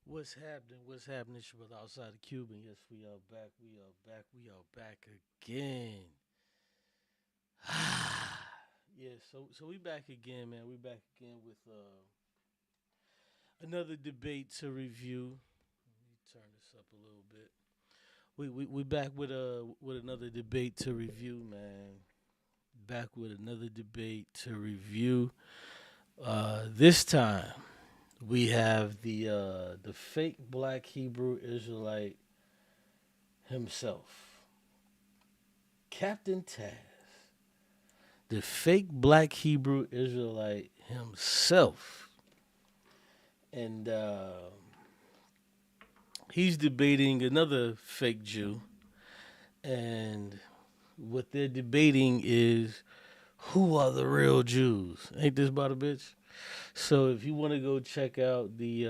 What's happening? What's happening? It's your brother outside of Cuban. Yes, we are back. We are back. We are back again. Yeah, so we back again, man. We back again with another debate to review. Let me turn this up a little bit. We back with another debate to review, man. Back with another debate to review. This time we have the fake black Hebrew Israelite himself, Captain Taz, the fake black Hebrew Israelite himself. And he's debating another fake Jew. And what they're debating is who are the real Jews? Ain't this about a bitch? So if you want to go check out the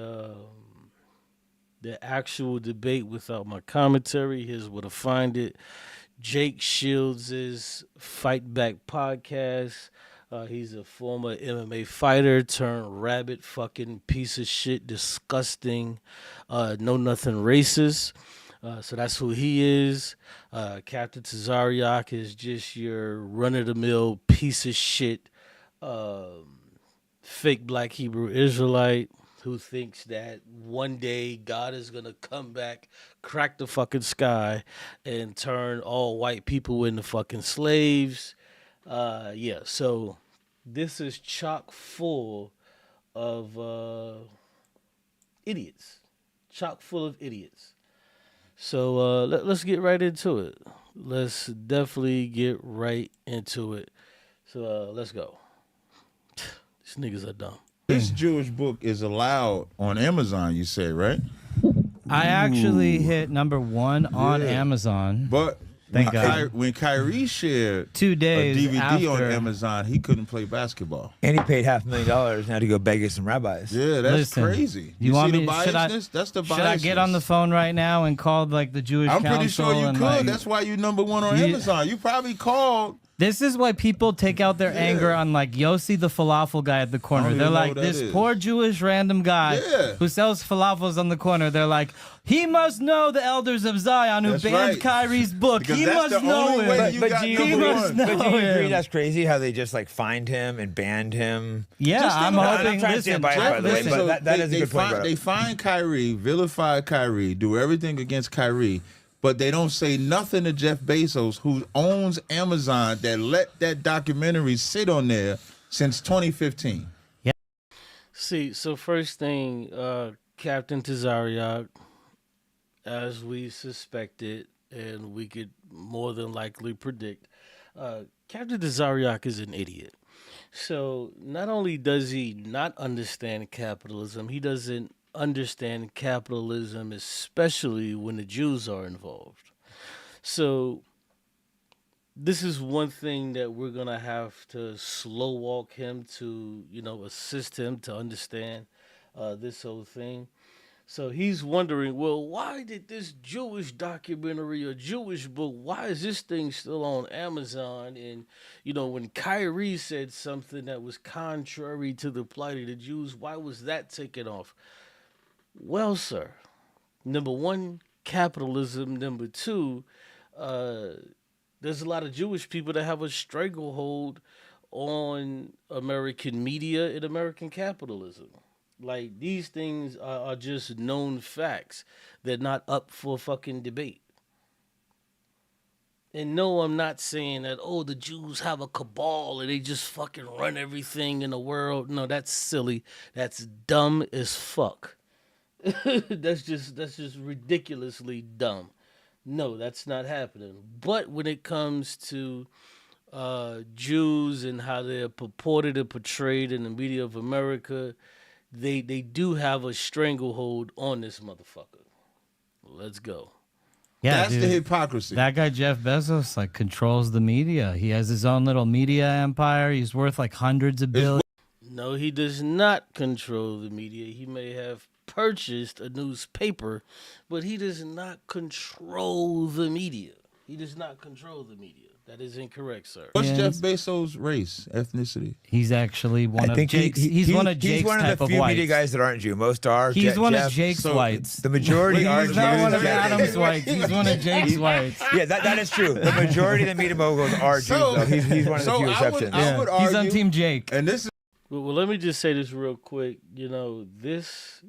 actual debate without my commentary, here's where to find it. Jake Shields' Fight Back podcast. He's a former MMA fighter turned rabbit fucking piece of shit, disgusting, know nothing racist. So that's who he is. Captain Tazariak is just your run of the mill piece of shit, fake black Hebrew Israelite who thinks that one day God is gonna come back, crack the fucking sky, and turn all white people into fucking slaves. Yeah, so this is chock full of idiots, chock full of idiots. So let's get right into it. Let's definitely get right into it. So let's go. These niggas are dumb. This Jewish book is allowed on Amazon, you say, right? I actually hit #1 on Yeah. Amazon. But Thank God. When Kyrie shared 2 a days DVD on after. Amazon, he couldn't play basketball. And he paid $500,000 now to go beg some rabbis. Yeah, that's Listen, crazy. you want see me? the Should I? biasness? That's the biasness. Should I get on the phone right now and call like the Jewish I'm council? pretty sure you and, could. like, That's why you #1 on You- Amazon. You probably called. This is why people take out their anger on like Yossi the falafel guy at the corner. even They're know like who that this is. poor Jewish random guy Yeah. who sells falafels on the corner. They're like, he must know the elders of Zion who That's banned right. Kyrie's book. Because He that's must the know only him. way you got do you number agree, must one. know but do you agree him. that's crazy how they just like fined him and banned him? Yeah, Just think I'm about it. hoping. I'm trying to Listen, stand by it, by the way, listen, but that is a good point, brother. They find Kyrie, vilify Kyrie, do everything against Kyrie, but they don't say nothing to Jeff Bezos, who owns Amazon, that let that documentary sit on there since 2015. See, so first thing, Captain Tazariak, as we suspected, and we could more than likely predict, Captain Tazariak is an idiot. So not only does he not understand capitalism, he doesn't understand capitalism, especially when the Jews are involved. So this is one thing that we're gonna have to slow walk him to, assist him to understand this whole thing. So he's wondering, well, why did this Jewish documentary or Jewish book, why is this thing still on Amazon? And, when Kyrie said something that was contrary to the plight of the Jews, why was that taken off? Well, sir, number one, capitalism. Number two, uh, there's a lot of Jewish people that have a stranglehold on American media and American capitalism. Like these things are just known facts. They're not up for fucking debate. And no, I'm not saying that, oh, the Jews have a cabal and they just fucking run everything in the world. No, that's silly. That's dumb as fuck. that's just ridiculously dumb. No, that's not happening. But when it comes to Jews and how they're purported and portrayed in the media of America, they do have a stranglehold on this motherfucker. Let's go. yeah, That's dude. the hypocrisy. That guy Jeff Bezos like controls the media. He has his own little media empire. He's worth like hundreds of billions. No, he does not control the media. He may have purchased a newspaper, but he does not control the media. He does not control the media. That is incorrect, sir. What's Yeah, Jeff Bezos' race, ethnicity? He's actually one I of think Jake's. He's one of Jake's He's one type of the of few whites. media guys that aren't Jew. Most are. He's one Jeff, of Jake's so whites. The majority are He's not one of Jews. Adam's whites. He's one of Jake's whites. Yeah, that is true. The majority of the media moguls are Jews. Though. He's one of the few exceptions. I would He's on argue- Team Jake. And this is Well, let me just say this real quick. You know, this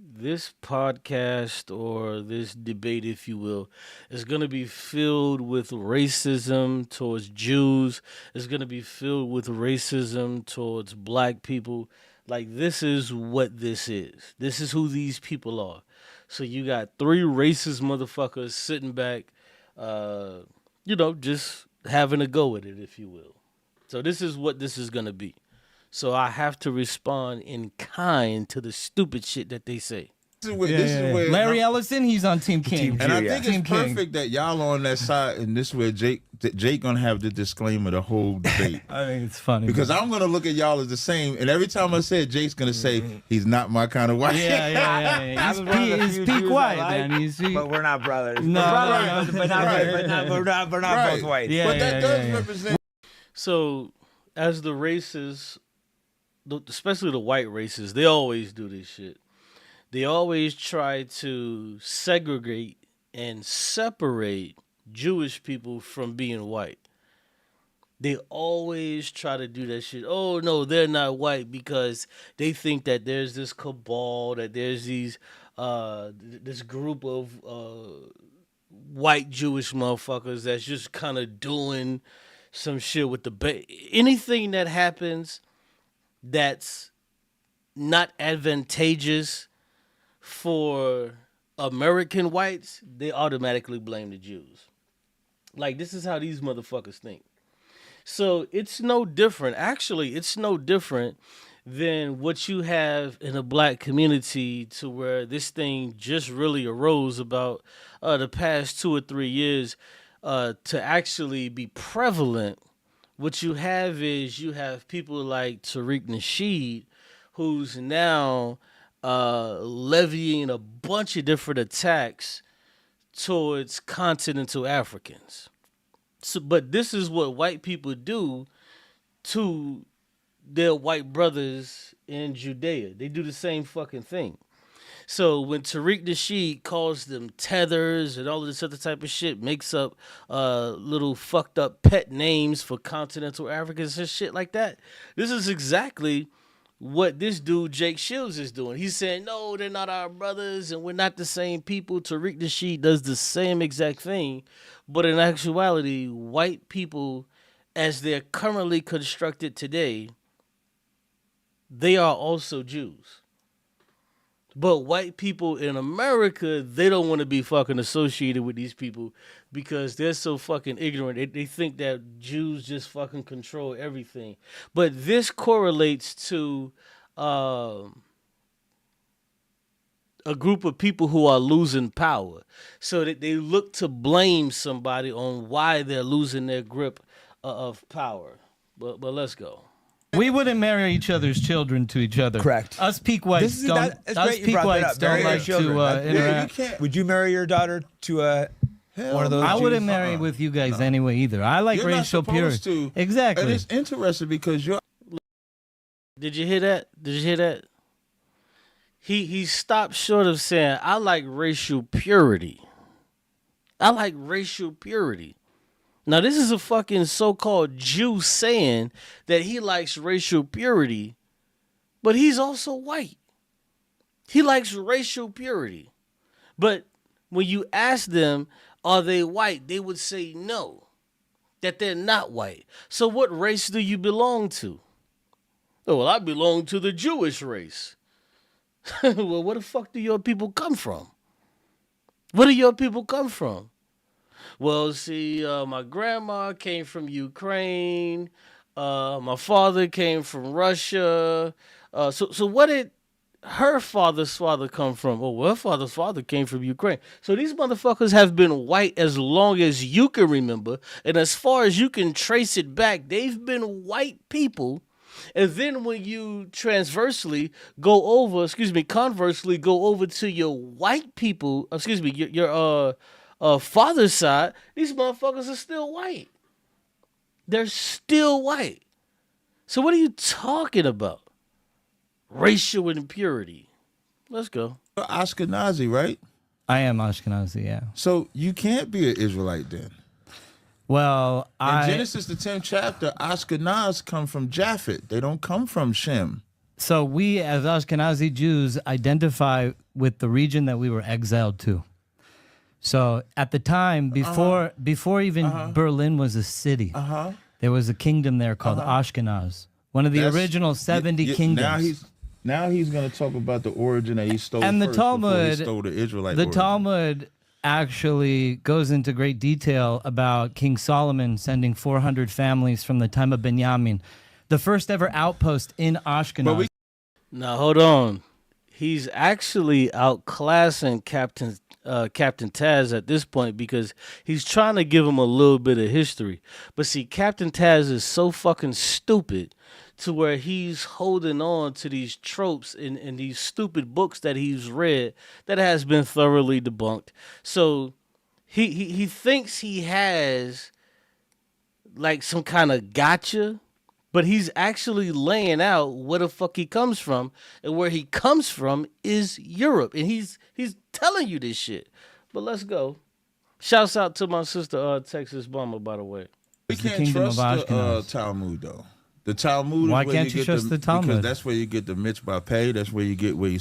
podcast or this debate, if you will, is going to be filled with racism towards Jews. It's going to be filled with racism towards black people. Like, this is what this is. This is who these people are. So you got three racist motherfuckers sitting back, just having a go at it, if you will. So this is what this is going to be. So I have to respond in kind to the stupid shit that they say. this is where Larry Ellison, he's on Team King. and I Yeah. think Team it's King. perfect that y'all are on that side, and this is where Jake gonna have the disclaimer the whole debate. I think it's funny Because I'm gonna look at y'all as the same, and every time I say it, Jake's gonna say he's not my kind of white. yeah. He's peak white, man. He's But we're not brothers. No, we're brothers, no. but not we're not Right. both white. Yeah. But that does represent. So as the races, especially the white races, they always do this shit. They always try to segregate and separate Jewish people from being white. They always try to do that shit. Oh no, they're not white because they think that there's this cabal, that there's these this group of white Jewish motherfuckers that's just kind of doing some shit with anything that happens that's not advantageous for American whites, they automatically blame the Jews. Like, this is how these motherfuckers think. So it's no different. Actually, it's no different than what you have in a black community, to where this thing just really arose about the past 2 or 3 years to actually be prevalent. What you have is you have people like Tariq Nasheed, who's now levying a bunch of different attacks towards continental Africans. So, but this is what white people do to their white brothers in Judea. They do the same fucking thing. So when Tariq Nasheed calls them tethers and all of this other type of shit, makes up little fucked up pet names for continental Africans and shit like that, this is exactly what this dude Jake Shields is doing. He's saying, no, they're not our brothers and we're not the same people. Tariq Nasheed does the same exact thing, but in actuality, white people, as they're currently constructed today, they are also Jews. But white people in America, they don't want to be fucking associated with these people because they're so fucking ignorant. They think that Jews just fucking control everything. But this correlates to a group of people who are losing power. So that they look to blame somebody on why they're losing their grip of power. But let's go. We wouldn't marry each other's children to each other. Correct. Us peak whites This is- don't. that- it's Us great you peak brought that whites up. don't Marry your like children. to That's- You interact. can't. Would you marry your daughter to one of those? I Jews? wouldn't marry with you guys anyway either. I like You're not racial supposed purity. to. Exactly. And it's interesting because you're. Did you hear that? Did you hear that? He stopped short of saying, I like racial purity. I like racial purity. Now, this is a fucking so-called Jew saying that he likes racial purity, but he's also white. He likes racial purity. But when you ask them, are they white, they would say no, that they're not white. So what race do you belong to? Oh, well, I belong to the Jewish race. Well, where the fuck do your people come from? Where do your people come from? Well, see, my grandma came from Ukraine. My father came from Russia. So what did her father's father come from? Oh, well, her father's father came from Ukraine. So these motherfuckers have been white as long as you can remember. And as far as you can trace it back, they've been white people. And then when you conversely go over to your white people, your father's side, these motherfuckers are still white. They're still white. So what are you talking about? Racial impurity. Let's go. Ashkenazi, right? I am Ashkenazi, yeah. So you can't be an Israelite then. Well, In Genesis, the 10th chapter, Ashkenaz come from Japhet. They don't come from Shem. So we as Ashkenazi Jews identify with the region that we were exiled to. So at the time, before even Berlin was a city, there was a kingdom there called Ashkenaz, one of the original 70 kingdoms. Now he's going to talk about the origin that he stole And the first before Talmud, he stole the Israelite the origin. Talmud actually goes into great detail about King Solomon sending 400 families from the time of Benjamin, the first ever outpost in Ashkenaz. Now hold on. He's actually outclassing Captain Taz at this point because he's trying to give him a little bit of history. But see, Captain Taz is so fucking stupid to where he's holding on to these tropes in these stupid books that he's read that has been thoroughly debunked. So he thinks he has like some kind of gotcha, but he's actually laying out where the fuck he comes from, and where he comes from is Europe, and he's telling you this shit. But let's go. Shouts out to my sister Texas Bomber, by the way. We It's the can't kingdom trust of the Ashkenaz. Talmud though. The Talmud. Why is where can't you get trust the Talmud? Because that's where you get the mitzvah pay. That's where you get where you.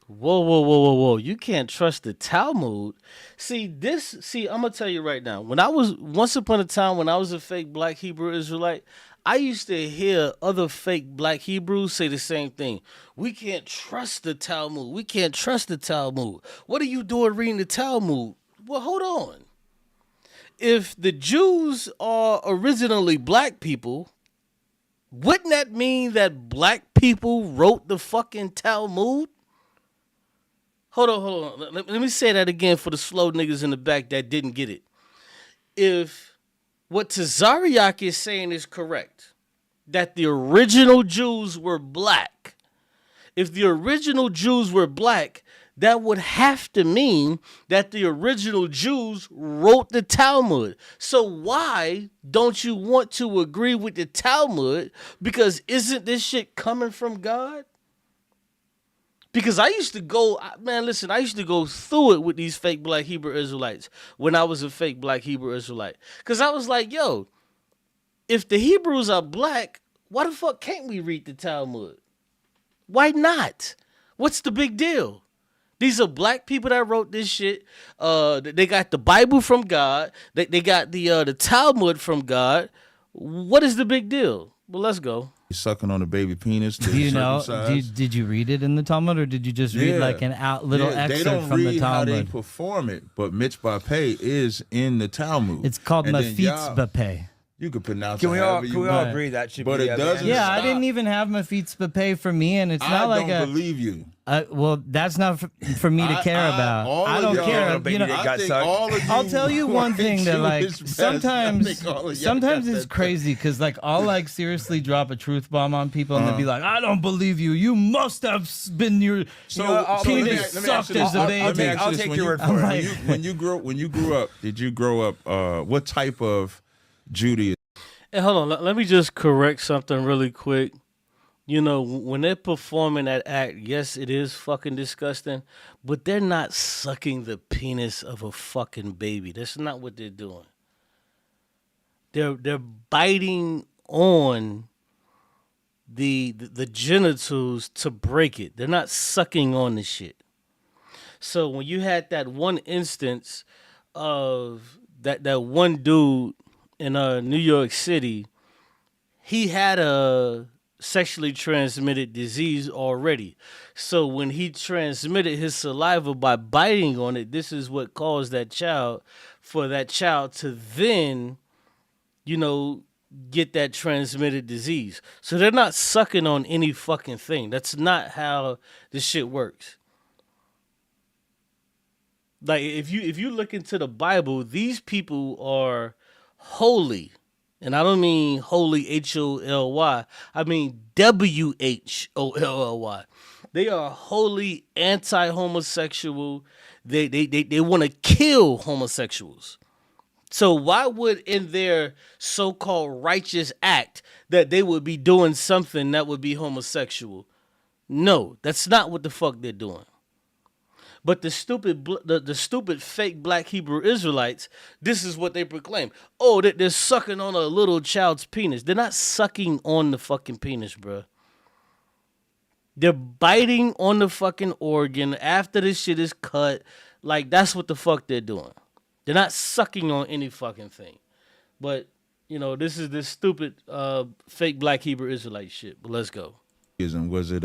Whoa. You can't trust the Talmud. See, I'm going to tell you right now. Once upon a time, when I was a fake black Hebrew Israelite, I used to hear other fake black Hebrews say the same thing. We can't trust the Talmud. We can't trust the Talmud. What are you doing reading the Talmud? Well, hold on. If the Jews are originally black people, wouldn't that mean that black people wrote the fucking Talmud? Hold on. Let me say that again for the slow niggas in the back that didn't get it. If what Tazariak is saying is correct, that the original Jews were black, if the original Jews were black, that would have to mean that the original Jews wrote the Talmud. So why don't you want to agree with the Talmud? Because isn't this shit coming from God? Because I used to go through it with these fake black Hebrew Israelites when I was a fake black Hebrew Israelite. Because I was like, yo, if the Hebrews are black, why the fuck can't we read the Talmud? Why not? What's the big deal? These are black people that wrote this shit. They got the Bible from God. They got the Talmud from God. What is the big deal? Well, let's go. Sucking on a baby penis. Do you know? Did you read it in the Talmud, or did you just read like an little excerpt they don't from read the Talmud? How they perform it, but mitzvah pay is in the Talmud. It's called And then Mafitz Pay. You can pronounce Can it we all however you want. agree that should But be it doesn't Yeah, I stop. didn't even have Mafitz Pay for me, and it's I not like don't believe you. well, that's not for me to care about. all I of don't y'all- care. Baby You know, that I got think sucked. all of I'll tell you one thing that like Jewish best. I think all of y'all sometimes got it's that. crazy because like I'll like seriously drop a truth bomb on people and they'll be like, I don't believe you. You must have been your penis sucked as a baby. I'll take your word for it. When you grew up, did you grow up? What type of Judaism? Hey, hold on. Let me just correct something really quick. You know, when they're performing that act, yes, it is fucking disgusting, but they're not sucking the penis of a fucking baby. That's not what they're doing. They're biting on the genitals to break it. They're not sucking on the shit. So when you had that one instance of that one dude in New York City, he had a sexually transmitted disease already. So when he transmitted his saliva by biting on it, this is what caused that child to then, you know, get that transmitted disease. So they're not sucking on any fucking thing. That's not how this shit works. Like if you look into the Bible, these people are holy. And I don't mean holy Holy. I mean WHOLLY. They are wholly anti-homosexual. They want to kill homosexuals. So why would in their so-called righteous act that they would be doing something that would be homosexual? No, that's not what the fuck they're doing. But the stupid fake black Hebrew Israelites, this is what they proclaim. Oh, that they're sucking on a little child's penis. They're not sucking on the fucking penis, bro. They're biting on the fucking organ after this shit is cut. Like, that's what the fuck they're doing. They're not sucking on any fucking thing. But, this is this stupid fake black Hebrew Israelite shit. But let's go. Was it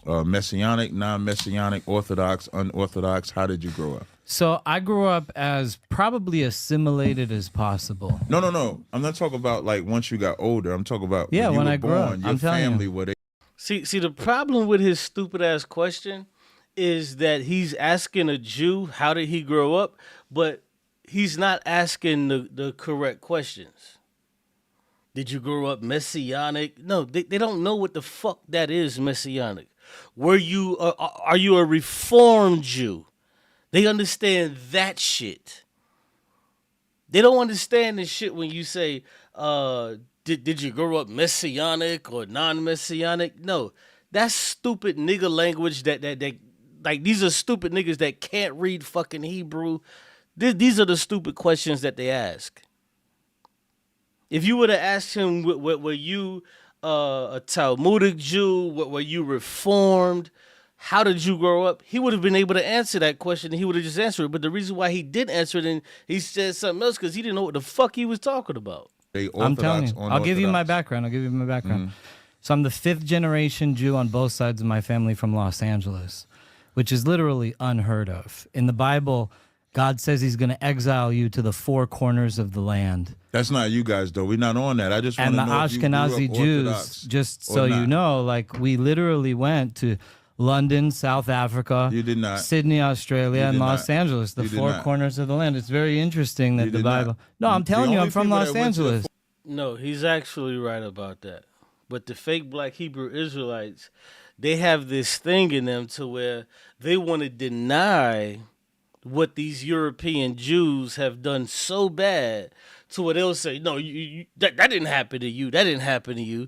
messianic, non-messianic, orthodox, unorthodox? How did you grow up? So I grew up as probably assimilated as possible. No. I'm not talking about like once you got older. I'm talking about Yeah, when you when were I grew born, up, your I'm telling family, you. were they? See, the problem with his stupid ass question is that he's asking a Jew how did he grow up, but he's not asking the correct questions. Did you grow up messianic? No, they don't know what the fuck that is, messianic. Are you a reformed Jew? They understand that shit. They don't understand this shit when you say, did you grow up messianic or non-messianic? No, that's stupid nigga language that like these are stupid niggas that can't read fucking Hebrew. These are the stupid questions that they ask. If you would have asked him, were you a Talmudic Jew? Were you reformed? How did you grow up? He would have been able to answer that question and he would have just answered it. But the reason why he didn't answer it and he said something else because he didn't know what the fuck he was talking about. I'm telling you. I'll give you my background. So I'm the 5th generation Jew on both sides of my family from Los Angeles, which is literally unheard of. In the Bible, God says he's going to exile you to the 4 corners of the land. That's not you guys, though. We're not on that. I just want to know And if the you grew up Ashkenazi Jews, Orthodox just or so not. you know, like we literally went to London, South Africa, You did not. Sydney, Australia, You and did Los not. Angeles, the You did 4 not. corners of the land. It's very interesting that You the did not. Bible. No, I'm telling The you, I'm only from people Los that went to the Angeles. No, he's actually right about that. But the fake black Hebrew Israelites, they have this thing in them to where they want to deny what these European Jews have done so bad to where they'll say, no, that didn't happen to you. That didn't happen to you.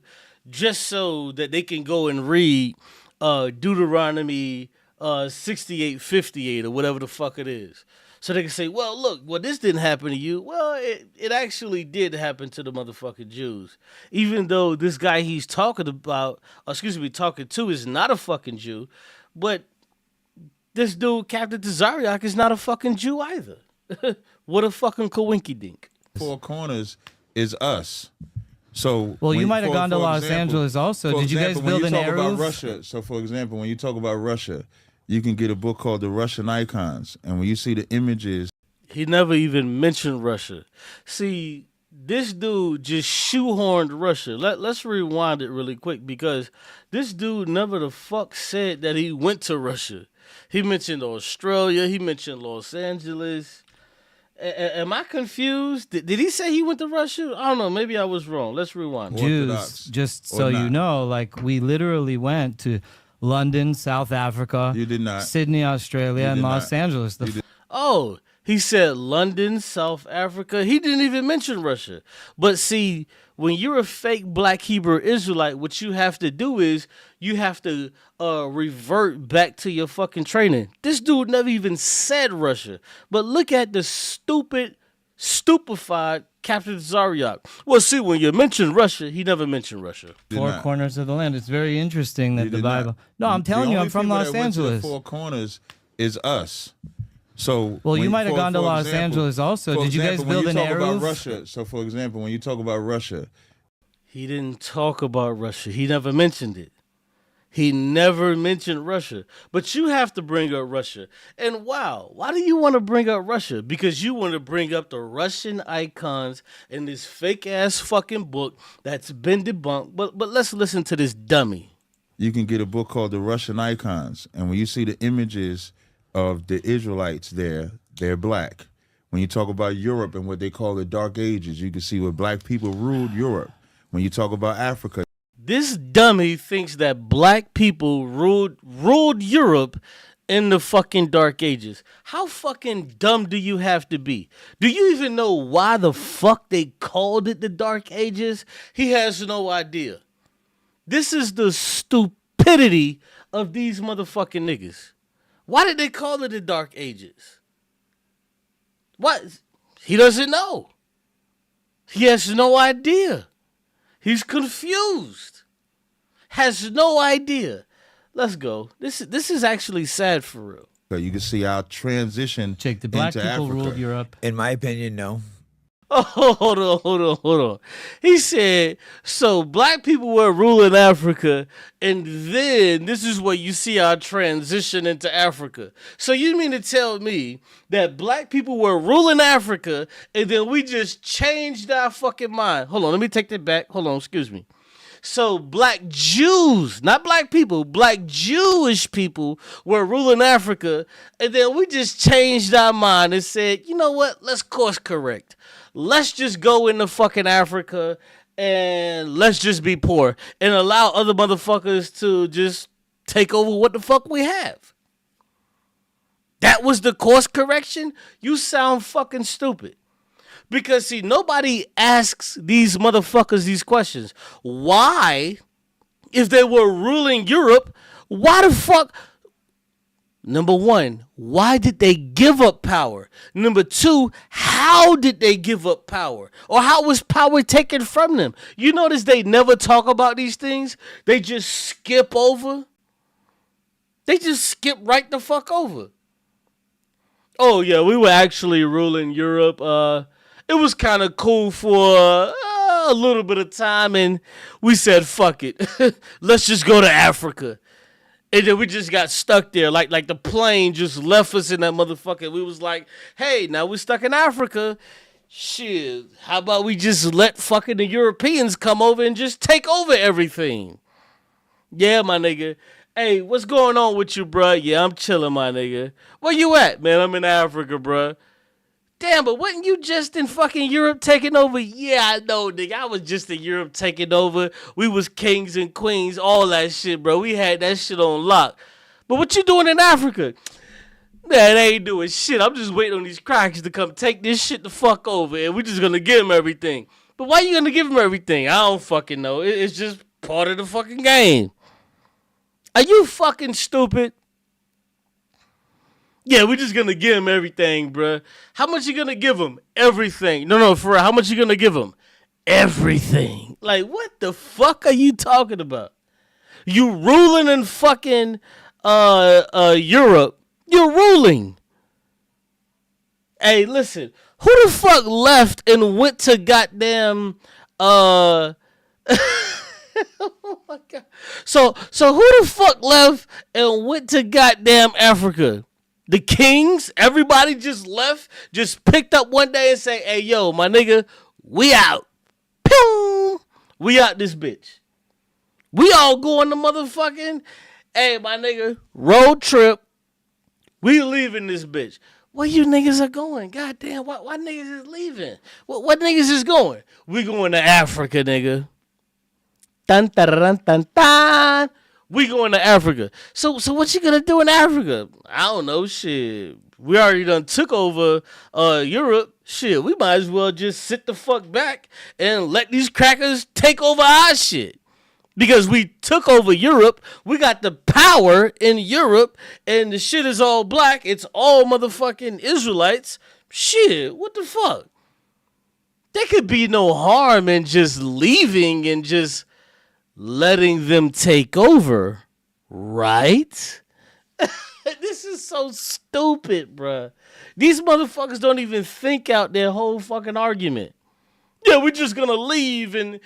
Just so that they can go and read Deuteronomy 68:58 or whatever the fuck it is. So they can say, well, this didn't happen to you. Well, it actually did happen to the motherfucking Jews. Even though this guy he's talking to is not a fucking Jew. But this dude, Captain Tazariak, is not a fucking Jew either. What a fucking coinkydink. 4 corners is us. So Well, you when- might have for- gone to for Los example- Angeles also. for Did you guys example, when build an you talk about Eruv? Russia, so for example, when you talk about Russia, you can get a book called The Russian Icons, and when you see the images, He never even mentioned Russia. See, this dude just shoehorned Russia. Let's rewind it really quick because this dude never the fuck said that he went to Russia. He mentioned Australia. He mentioned Los Angeles. Am I confused? Did he say he went to Russia? I don't know. Maybe I was wrong. Let's rewind. Orthodox Jews, just or so you not. know, like we literally went to London, South Africa, You did not. Sydney, Australia, You and did Los not. Angeles. Oh, he said London, South Africa. He didn't even mention Russia. But see, when you're a fake black Hebrew Israelite, what you have to do is you have to revert back to your fucking training. This dude never even said Russia. But look at the stupefied Captain Zariak. Well, see, when you mention Russia, he never mentioned Russia. did 4 not. corners of the land. It's very interesting that You the did Bible. not. No, I'm telling The you, only I'm from people Los that went to the Angeles. 4 corners is us. So Well, you when- might have for- gone to for Los example- Angeles also. for Did you guys example, when build an you talk about Eruv? Russia, so for example, when you talk about Russia, He didn't talk about Russia. He never mentioned it. He never mentioned Russia. But you have to bring up Russia. And wow, why do you want to bring up Russia? Because you want to bring up the Russian icons in this fake ass fucking book that's been debunked. But let's listen to this dummy. you can get a book called The Russian Icons, and when you see the images of the Israelites there, they're black. When you talk about Europe and what they call the Dark Ages, you can see where black people ruled Europe. When you talk about Africa, This dummy thinks that black people ruled Europe in the fucking Dark Ages. How fucking dumb do you have to be? Do you even know why the fuck they called it the Dark Ages? He has no idea. This is the stupidity of these motherfucking niggas. Why did they call it the Dark Ages? What? He doesn't know. He has no idea. He's confused. Has no idea. Let's go. This is actually sad for real. So you can see our transition Jake, the black into people Africa. ruled Europe. In my opinion, no. Oh, hold on. He said, so black people were ruling Africa, and then this is where you see our transition into Africa. So you mean to tell me that black people were ruling Africa, and then we just changed our fucking mind? Hold on, let me take that back. Hold on, excuse me. So black Jews, not black people, black Jewish people were ruling Africa, and then we just changed our mind and said, you know what, let's course correct. Let's just go into fucking Africa and let's just be poor and allow other motherfuckers to just take over what the fuck we have. That was the course correction? You sound fucking stupid. Because, see, nobody asks these motherfuckers these questions. Why, if they were ruling Europe, why the fuck... Number one, why did they give up power? Number two, how did they give up power? Or how was power taken from them? You notice they never talk about these things? They just skip over. They just skip right the fuck over. Oh, yeah, we were actually ruling Europe. It was kind of cool for a little bit of time, and we said, fuck it. Let's just go to Africa. And then we just got stuck there, like the plane just left us in that motherfucker. We was like, hey, now we're stuck in Africa. Shit, how about we just let fucking the Europeans come over and just take over everything? Yeah, my nigga. Hey, what's going on with you, bruh? Yeah, I'm chilling, my nigga. Where you at? Man, I'm in Africa, bruh. Damn, but wasn't you just in fucking Europe taking over? Yeah, I know, nigga. I was just in Europe taking over. We was kings and queens, all that shit, bro. We had that shit on lock. But what you doing in Africa? Man, they ain't doing shit. I'm just waiting on these crackers to come take this shit the fuck over, and we just gonna give them everything. But why you gonna give them everything? I don't fucking know. It's just part of the fucking game. Are you fucking stupid? Yeah, we're just going to give him everything, bruh. How much you going to give him? Everything. No, for real. How much you going to give him? Everything. Like, what the fuck are you talking about? You ruling in fucking Europe. You're ruling. Hey, listen. Who the fuck left and went to goddamn... oh, my God. So who the fuck left and went to goddamn Africa? The kings, everybody just left, just picked up one day and say, hey, yo, my nigga, we out. Pew! We out this bitch. We all going to motherfucking, hey, my nigga, road trip. We leaving this bitch. Where you niggas are going? Goddamn, why niggas is leaving? What niggas is going? We going to Africa, nigga. Dun, dun, dun, dun, dun. We going to Africa. So what you gonna do in Africa? I don't know, shit. We already done took over Europe. Shit, we might as well just sit the fuck back and let these crackers take over our shit. Because we took over Europe, we got the power in Europe, and the shit is all black. It's all motherfucking Israelites. Shit, what the fuck? There could be no harm in just leaving and just letting them take over, right? This is so stupid, bruh. These motherfuckers don't even think out their whole fucking argument. Yeah, we're just gonna leave and,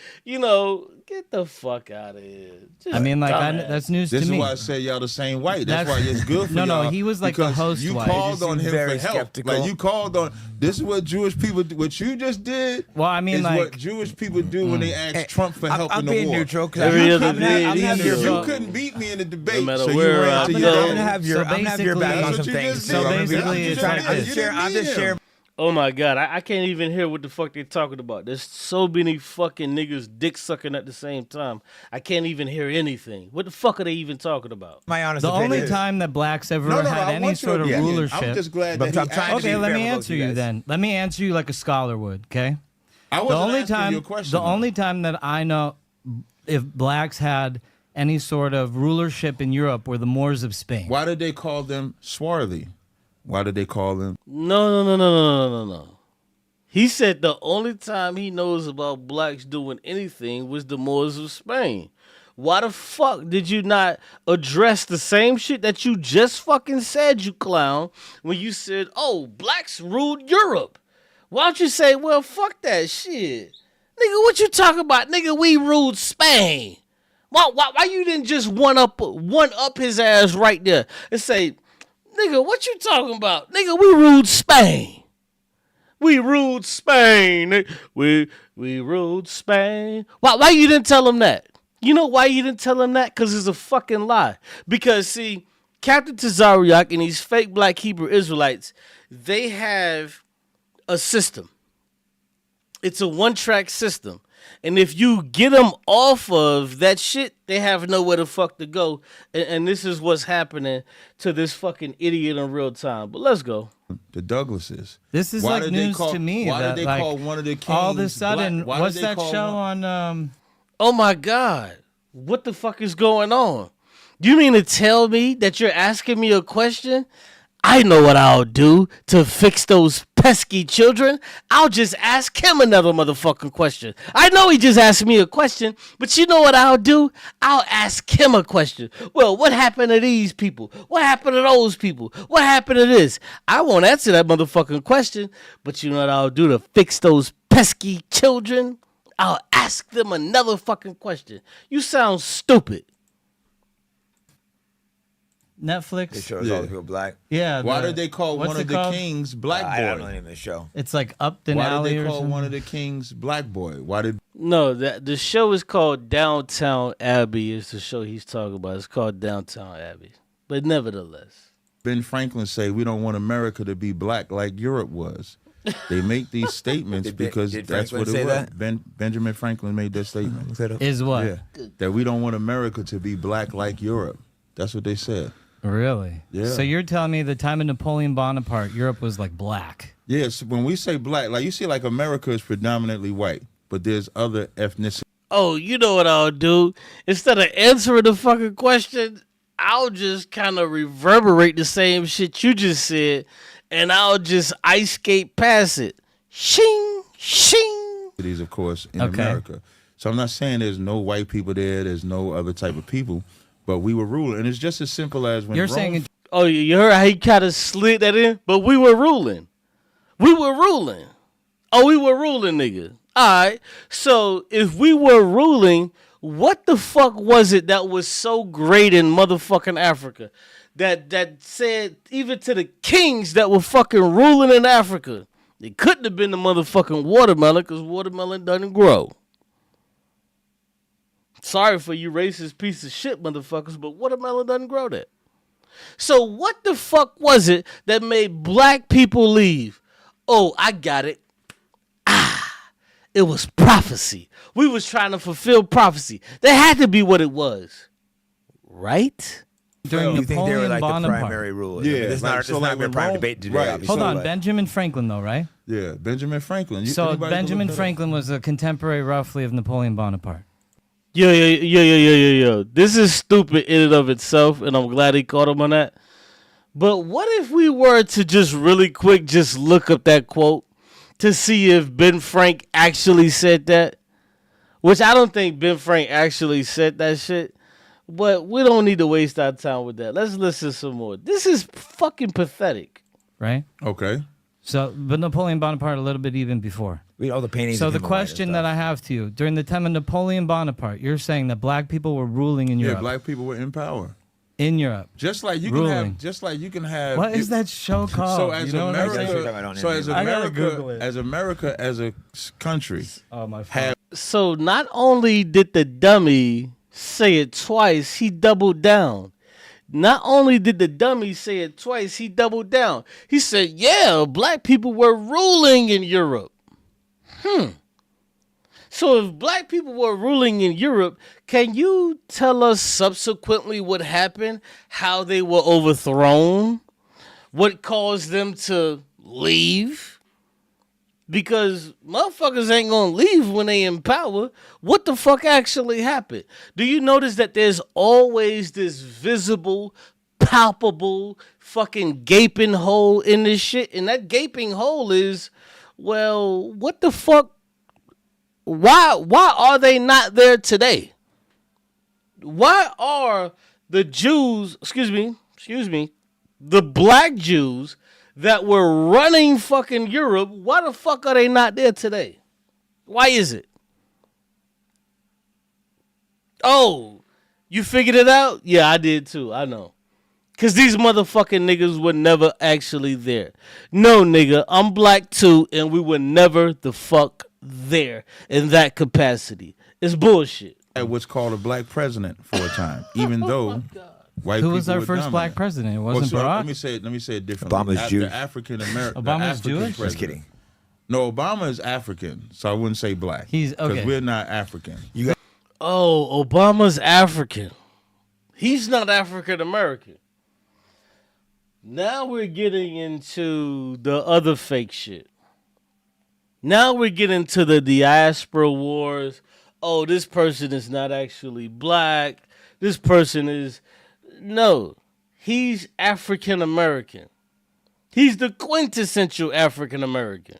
get the fuck out of here. Just I mean, like, that's news This to is me. why I say y'all the same white. That's why it's good for y'all. No, he was like the because host you white. called You on seem him very for help. skeptical. Like, you called on, this is what Jewish people do. What you just did Well, I mean, is like, what Jewish people do when they ask Trump for help I'm in the being war. neutral because Every I'm, other I'm, day, I'm these having your niggas- You vote. couldn't beat me in the debate, matter so where you ran I to go. your I'm own. gonna have your So back on basically- some That's things. what you just So did. basically, it's like You this. didn't I'm just mean sharing. Oh my god, I can't even hear what the fuck they're talking about. There's so many fucking niggas dick sucking at the same time. I can't even hear anything. What the fuck are they even talking about? My honest The opinion. only time that blacks ever No, had I any want your sort of opinion. rulership. I'm just glad But that I'm he trying to asked Okay, be me. let fair me with both answer you you guys. then. Let me answer you like a scholar would. Okay. I The wasn't only asking time, you a question. the only time that I know if blacks had any sort of rulership in Europe were the Moors of Spain. Why did they call them swarthy? Why did they call them? No. He said the only time he knows about blacks doing anything was the Moors of Spain. Why the fuck did you not address the same shit that you just fucking said, you clown, when you said, oh, blacks ruled Europe? Why don't you say, well, fuck that shit? Nigga, what you talking about? Nigga, we ruled Spain. Why you didn't just one up his ass right there and say, nigga, what you talking about? Nigga, we ruled Spain. We ruled Spain. We ruled Spain. Why you didn't tell him that? You know why you didn't tell him that? Because it's a fucking lie. Because, see, Captain Tazariak and these fake black Hebrew Israelites, they have a system. It's a one-track system. And if you get them off of that shit, they have nowhere the fuck to go. And this is what's happening to this fucking idiot in real time. But let's go. The Douglases. This is Why like did they news call- to me. Why that, did they like, call one of the kings all of a sudden, black? Why did what's they that call show one- on? Oh my God. What the fuck is going on? You mean to tell me that you're asking me a question? I know what I'll do to fix those pesky children. I'll just ask him another motherfucking question. I know he just asked me a question, but you know what I'll do? I'll ask him a question. Well, what happened to these people? What happened to those people? What happened to this? I won't answer that motherfucking question, but you know what I'll do to fix those pesky children? I'll ask them another fucking question. You sound stupid. Netflix. It shows all the people black. Yeah. Why did they call what's one it of the called? kings Black I don't know Boy? the name of the show. It's like Upton Why Alley did they or call something. one of the kings Black Boy? Why did No, the show is called Downtown Abbey. Is the show he's talking about? It's called Downtown Abbey. But nevertheless, Ben Franklin say we don't want America to be black like Europe was? They make these statements Did because that's Franklin what it say was. that? Benjamin Franklin made that statement. Look that up. Is what? Yeah, that we don't want America to be black like Europe. That's what they said. Really? Yeah. So you're telling me the time of Napoleon Bonaparte, Europe was like black. Yes, when we say black, like you see, like America is predominantly white, but there's other ethnicities. oh, you know what I'll do? Instead of answering the fucking question, I'll just kind of reverberate the same shit you just said, and I'll just ice skate past it. Shing, shing. Of course, in Okay. America. So I'm not saying there's no white people there, there's no other type of people, but we were ruling. And it's just as simple as when You're Rome- saying Oh, you heard how he kind of slid that in? But we were ruling. We were ruling. Oh, we were ruling, nigga. All right. So if we were ruling, what the fuck was it that was so great in motherfucking Africa? That said, even to the kings that were fucking ruling in Africa, it couldn't have been the motherfucking watermelon because watermelon doesn't grow. Sorry for you racist piece of shit motherfuckers, but watermelon doesn't grow there. So what the fuck was it that made black people leave? Oh, I got it. It was prophecy. We was trying to fulfill prophecy. That had to be what it was. Right? during You think they were Napoleon like the Bonaparte. primary rulers? Yeah, I mean, it's like- not, so it's like not when a prime Rome- debate today. right, Obviously, Hold on, but- Benjamin Franklin though, right? Yeah, Benjamin Franklin. So Anybody can Benjamin look that up. Franklin was a contemporary roughly of Napoleon Bonaparte. Yo. This is stupid in and of itself, and I'm glad he caught him on that. But what if we were to just really quick just look up that quote to see if Ben Frank actually said that? Which I don't think Ben Frank actually said that shit. But we don't need to waste our time with that. Let's listen some more. This is fucking pathetic. Right? Okay. So, but Napoleon Bonaparte a little bit even before. Read all the paintings. So of the him and all question that I have to you, during the time of Napoleon Bonaparte, you're saying that black people were ruling in Yeah, Europe. black people were in power. In Europe. Just like you Ruling. can have. What is that show called? So as You know what I'm saying? America, so as I gotta Google it. America as a country, Oh my have So not only did the dummy say it twice, he doubled down. Not only did the dummy say it twice, he doubled down. He said, yeah, black people were ruling in Europe. So if black people were ruling in Europe, can you tell us subsequently what happened? How they were overthrown? What caused them to leave? Because motherfuckers ain't gonna leave when they in power. What the fuck actually happened? Do you notice that there's always this visible, palpable, fucking gaping hole in this shit? And that gaping hole is, well, what the fuck? Why are they not there today? Why are the Jews, excuse me, the black Jews that were running fucking Europe, why the fuck are they not there today? Why is it? Oh, you figured it out? Yeah, I did too. I know. Because these motherfucking niggas were never actually there. No, nigga, I'm black too, and we were never the fuck there in that capacity. It's bullshit. Had what's called a black president for a time, even though white Who people was our were first dominant. black president? It Well, wasn't so Barack. let me say it differently. Obama's Jewish. African American. Obama's Jewish? Just kidding. No, Obama is African, so I wouldn't say black. He's- okay. Because we're not African. Oh, Obama's African. He's not African American. Now we're getting into the other fake shit. Now we're getting to the diaspora wars. Oh, this person is not actually black. This person is... No, he's African American. He's the quintessential African American.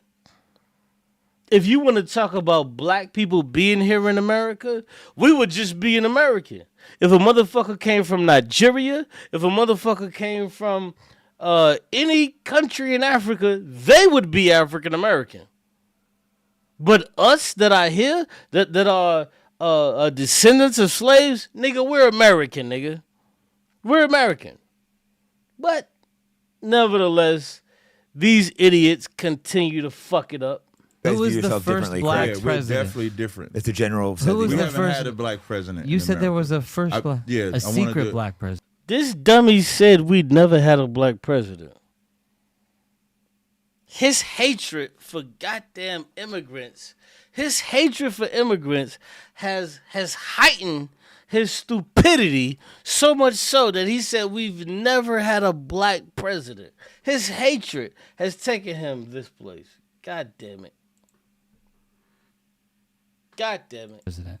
If you want to talk about black people being here in America, we would just be an American. If a motherfucker came from Nigeria, if a motherfucker came from any country in Africa, they would be African American. But us that are here, that are descendants of slaves, nigga, we're American, nigga. We're American. But nevertheless, these idiots continue to fuck it up. Who Guys was view the yourself first differently, black correct? Yeah, we're president? definitely different. It's the general. Who was We the haven't first- had a black president. You in said there America. was a first black, yeah, I a wanted secret to- black president. This dummy said we'd never had a black president. His hatred for goddamn immigrants, his hatred for immigrants has heightened his stupidity so much so that he said we've never had a black president. His hatred has taken him this place. God damn it. God damn it. President.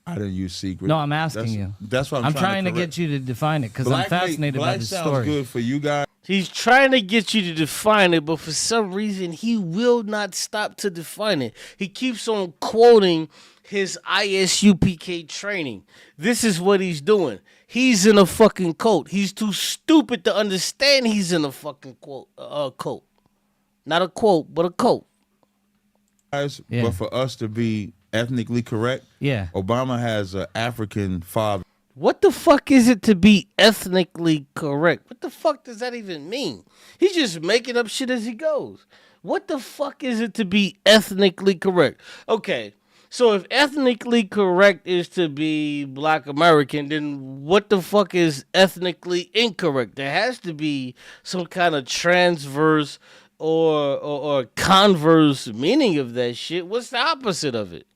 I didn't use secret. No, I'm asking That's- you. That's what I'm I'm trying to correct. get you to define it because I'm fascinated by black this sounds story. good for you guys. He's trying to get you to define it, but for some reason, he will not stop to define it. He keeps on quoting his ISUPK training. This is what he's doing. He's in a fucking cult. He's too stupid to understand he's in a fucking cult. Not a quote, but a cult. Guys, Yeah. But for us to be ethnically correct, Yeah. Obama has an African father. What the fuck is it to be ethnically correct? What the fuck does that even mean? He's just making up shit as he goes. What the fuck is it to be ethnically correct? Okay, so if ethnically correct is to be black American, then what the fuck is ethnically incorrect? There has to be some kind of transverse or converse meaning of that shit. What's the opposite of it?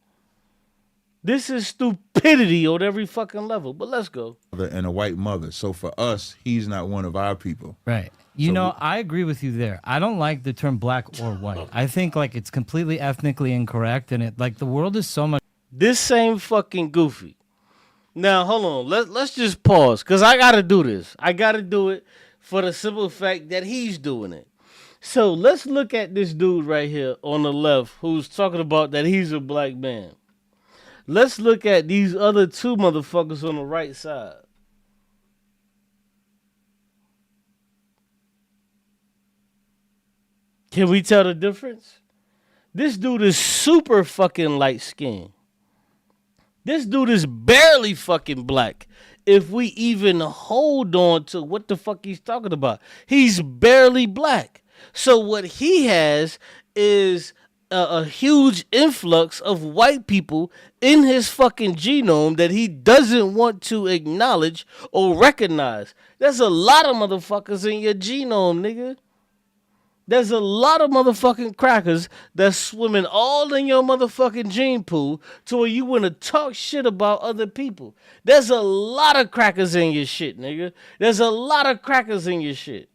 This is stupidity on every fucking level. But let's go. And a white mother. So for us, he's not one of our people. Right. You So know, I agree with you there. I don't like the term black or white. I think like it's completely ethnically incorrect, and it like the world is so much. This same fucking goofy. Now hold on. Let's just pause, cause I gotta do this. I gotta do it for the simple fact that he's doing it. So let's look at this dude right here on the left who's talking about that he's a black man. Let's look at these other two motherfuckers on the right side. Can we tell the difference? This dude is super fucking light skinned. This dude is barely fucking black. If we even hold on to what the fuck he's talking about, he's barely black. So what he has is a huge influx of white people in his fucking genome that he doesn't want to acknowledge or recognize. There's a lot of motherfuckers in your genome, nigga. There's a lot of motherfucking crackers that's swimming all in your motherfucking gene pool to where you want to talk shit about other people. There's a lot of crackers in your shit, nigga. There's a lot of crackers in your shit.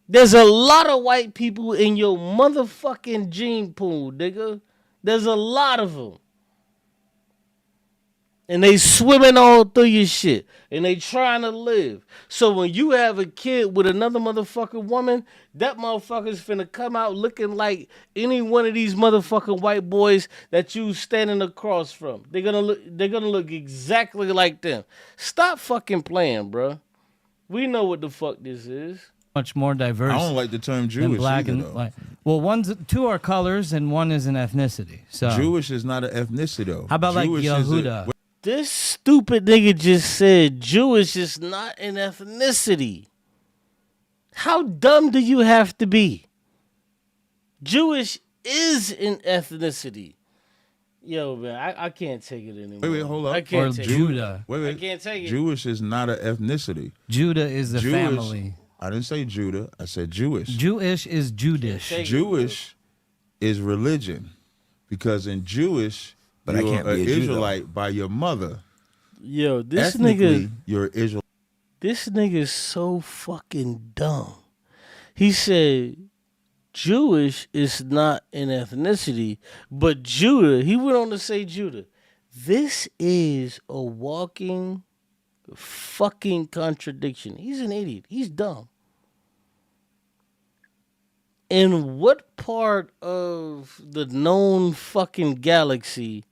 There's a lot of white people in your motherfucking gene pool, nigga. There's a lot of them. And they swimming all through your shit. And they trying to live. So when you have a kid with another motherfucking woman, that motherfucker's finna come out looking like any one of these motherfucking white boys that you standing across from. They're gonna look exactly like them. Stop fucking playing, bro. We know what the fuck this is. Much more diverse. I don't like the term than Jewish black either, and though. white. Well, two are colors and one is an ethnicity. So Jewish is not an ethnicity, though. how about like Jewish Yehuda? This stupid nigga just said Jewish is not an ethnicity. How dumb do you have to be? Jewish is an ethnicity. Yo, man, I can't take it anymore. Wait, hold up. I can't Or take Judah. Wait, it. I can't take it. Jewish is not an ethnicity. Judah is the Jewish, family. I didn't say Judah. I said Jewish. Jewish is Judish. Take it. Jewish is religion, because in Jewish, But I you're can't be an a Jew, though. Israelite by your mother. Yo, this Ethnically, nigga, you're Israel. this nigga is so fucking dumb. He said Jewish is not an ethnicity, but Judah, he went on to say Judah. This is a walking fucking contradiction. He's an idiot. He's dumb. In what part of the known fucking galaxy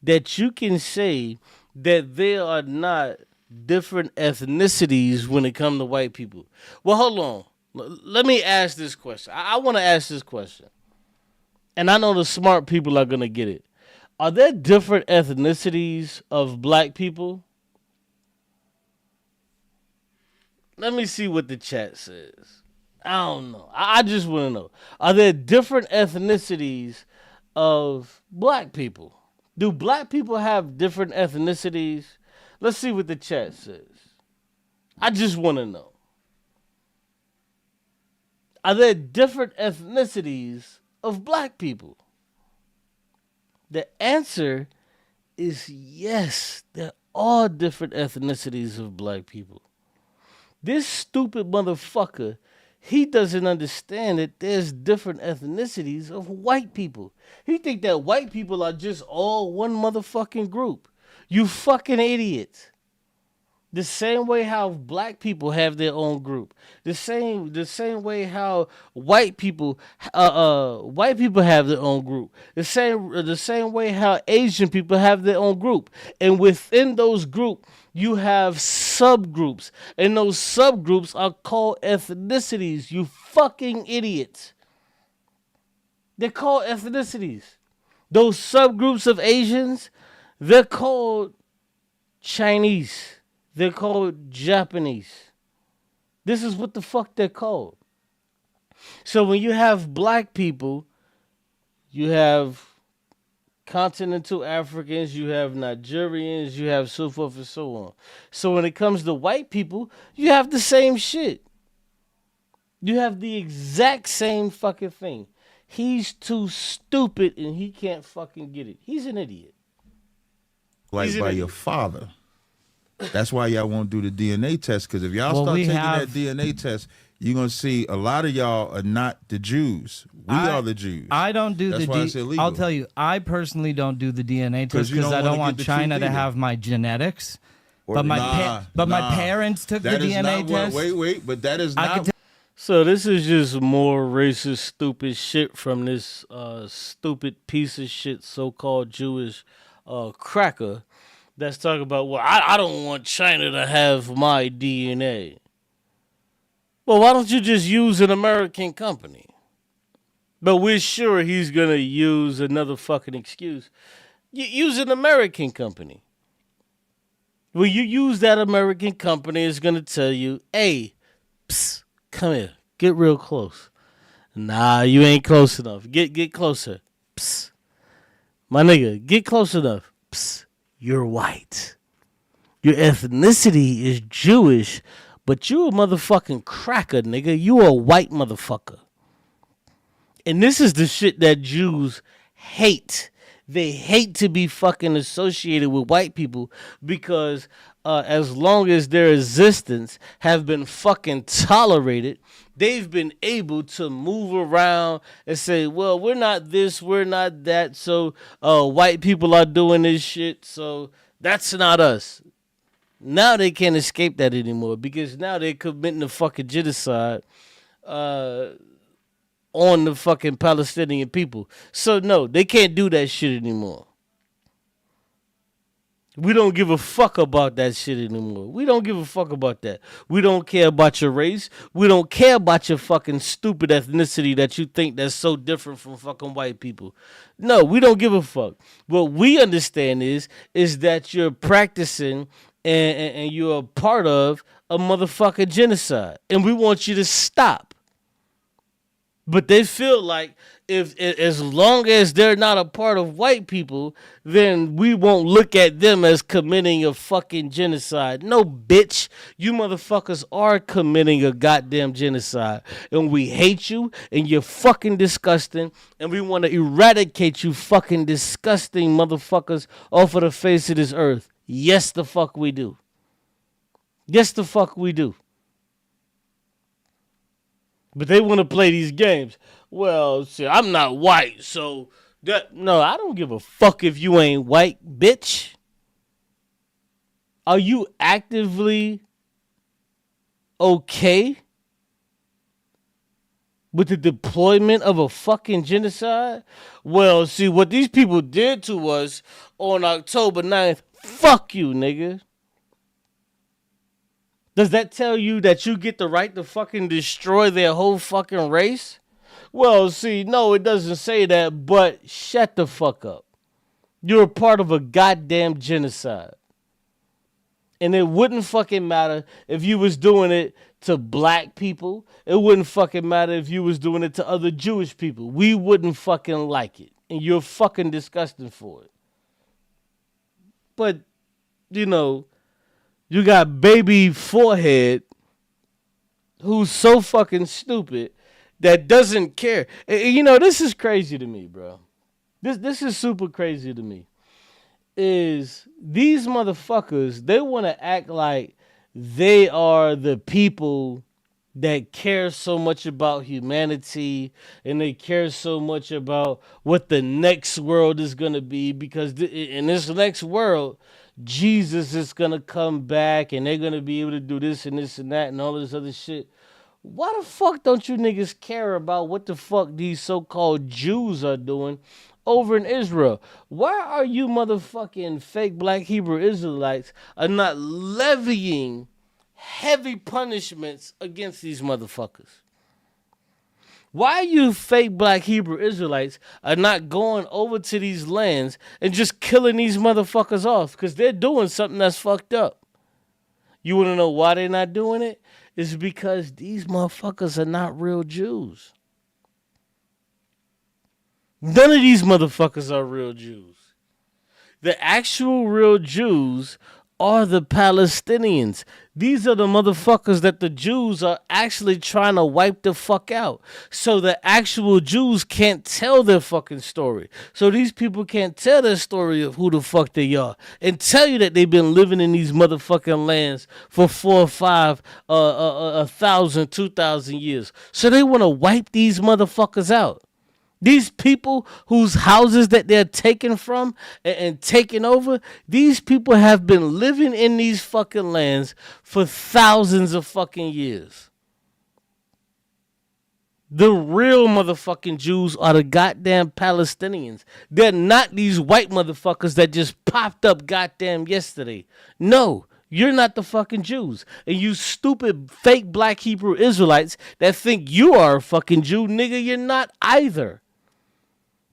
that you can say that there are not different ethnicities when it comes to white people? Well, hold on. Let me ask this question. I want to ask this question. And I know the smart people are going to get it. Are there different ethnicities of black people? Let me see what the chat says. I don't know. I just want to know. Are there different ethnicities of black people? Do black people have different ethnicities? Let's see what the chat says. I just want to know. Are there different ethnicities of black people? The answer is yes. There are different ethnicities of black people. This stupid motherfucker, he doesn't understand that there's different ethnicities of white people. He think that white people are just all one motherfucking group. You fucking idiot. The same way how black people have their own group. The same way how white people have their own group. The same way how Asian people have their own group. And within those groups, you have subgroups. And those subgroups are called ethnicities. You fucking idiots. They're called ethnicities. Those subgroups of Asians, they're called Chinese. They're called Japanese. This is what the fuck they're called. So when you have black people, you have continental Africans, you have Nigerians, you have so forth and so on. So when it comes to white people, you have the same shit. You have the exact same fucking thing. He's too stupid and he can't fucking get it. He's an idiot. Like by your father. That's why y'all won't do the DNA test, because if y'all start taking that DNA test, you're going to see a lot of y'all are not the Jews. We are the Jews. I don't do That's why it's illegal. I'll tell you, I personally don't do the DNA test because I don't want China to have my genetics. But my parents took the DNA test. Wait, but that is not. So this is just more racist, stupid shit from this stupid piece of shit so-called Jewish cracker that's talking about, well, I don't want China to have my DNA. Well, why don't you just use an American company? But we're sure he's going to use another fucking excuse. Use an American company. Well, you use that American company, it's going to tell you, hey, psst, come here, get real close. Nah, you ain't close enough. Get closer. Psst. My nigga, get close enough. Psst. You're white. Your ethnicity is Jewish, but you a motherfucking cracker, nigga. You a white motherfucker. And this is the shit that Jews hate. They hate to be fucking associated with white people because as long as their existence have been fucking tolerated, they've been able to move around and say, well, we're not this, we're not that, so white people are doing this shit, so that's not us. Now they can't escape that anymore because now they're committing a fucking genocide on the fucking Palestinian people. So no, they can't do that shit anymore. We don't give a fuck about that shit anymore. We don't give a fuck about that. We don't care about your race. We don't care about your fucking stupid ethnicity that you think that's so different from fucking white people. No, we don't give a fuck. What we understand is that you're practicing and you're a part of a motherfucking genocide. And we want you to stop. But they feel like if as long as they're not a part of white people, then we won't look at them as committing a fucking genocide. No, bitch. You motherfuckers are committing a goddamn genocide. And we hate you, and you're fucking disgusting, and we want to eradicate you fucking disgusting motherfuckers off of the face of this earth. Yes, the fuck we do. Yes, the fuck we do. But they want to play these games. Well, see, I'm not white, so that no, I don't give a fuck if you ain't white, bitch. Are you actively okay with the deployment of a fucking genocide? Well, see, what these people did to us on October 9th, fuck you, nigga. Does that tell you that you get the right to fucking destroy their whole fucking race? Well, see, no, it doesn't say that, but shut the fuck up. You're a part of a goddamn genocide. And it wouldn't fucking matter if you was doing it to black people. It wouldn't fucking matter if you was doing it to other Jewish people. We wouldn't fucking like it. And you're fucking disgusting for it. But, you know, you got baby forehead who's so fucking stupid that doesn't care. You know, this is crazy to me, bro. This is super crazy to me. Is these motherfuckers, they want to act like they are the people that care so much about humanity and they care so much about what the next world is going to be, because in this next world, Jesus is going to come back and they're going to be able to do this and this and that and all this other shit. Why the fuck don't you niggas care about what the fuck these so-called Jews are doing over in Israel? Why are you motherfucking fake black Hebrew Israelites are not levying heavy punishments against these motherfuckers? Why are you fake black Hebrew Israelites are not going over to these lands and just killing these motherfuckers off? Because they're doing something that's fucked up. You want to know why they're not doing it? It's because these motherfuckers are not real Jews. None of these motherfuckers are real Jews. The actual real Jews are the Palestinians. These are the motherfuckers that the Jews are actually trying to wipe the fuck out. So the actual Jews can't tell their fucking story. So these people can't tell their story of who the fuck they are and tell you that they've been living in these motherfucking lands for 4 or 5, 1,000, 2,000 years. So they want to wipe these motherfuckers out. These people whose houses that they're taking from and taking over, these people have been living in these fucking lands for thousands of fucking years. The real motherfucking Jews are the goddamn Palestinians. They're not these white motherfuckers that just popped up goddamn yesterday. No, you're not the fucking Jews. And you stupid fake black Hebrew Israelites that think you are a fucking Jew, nigga, you're not either.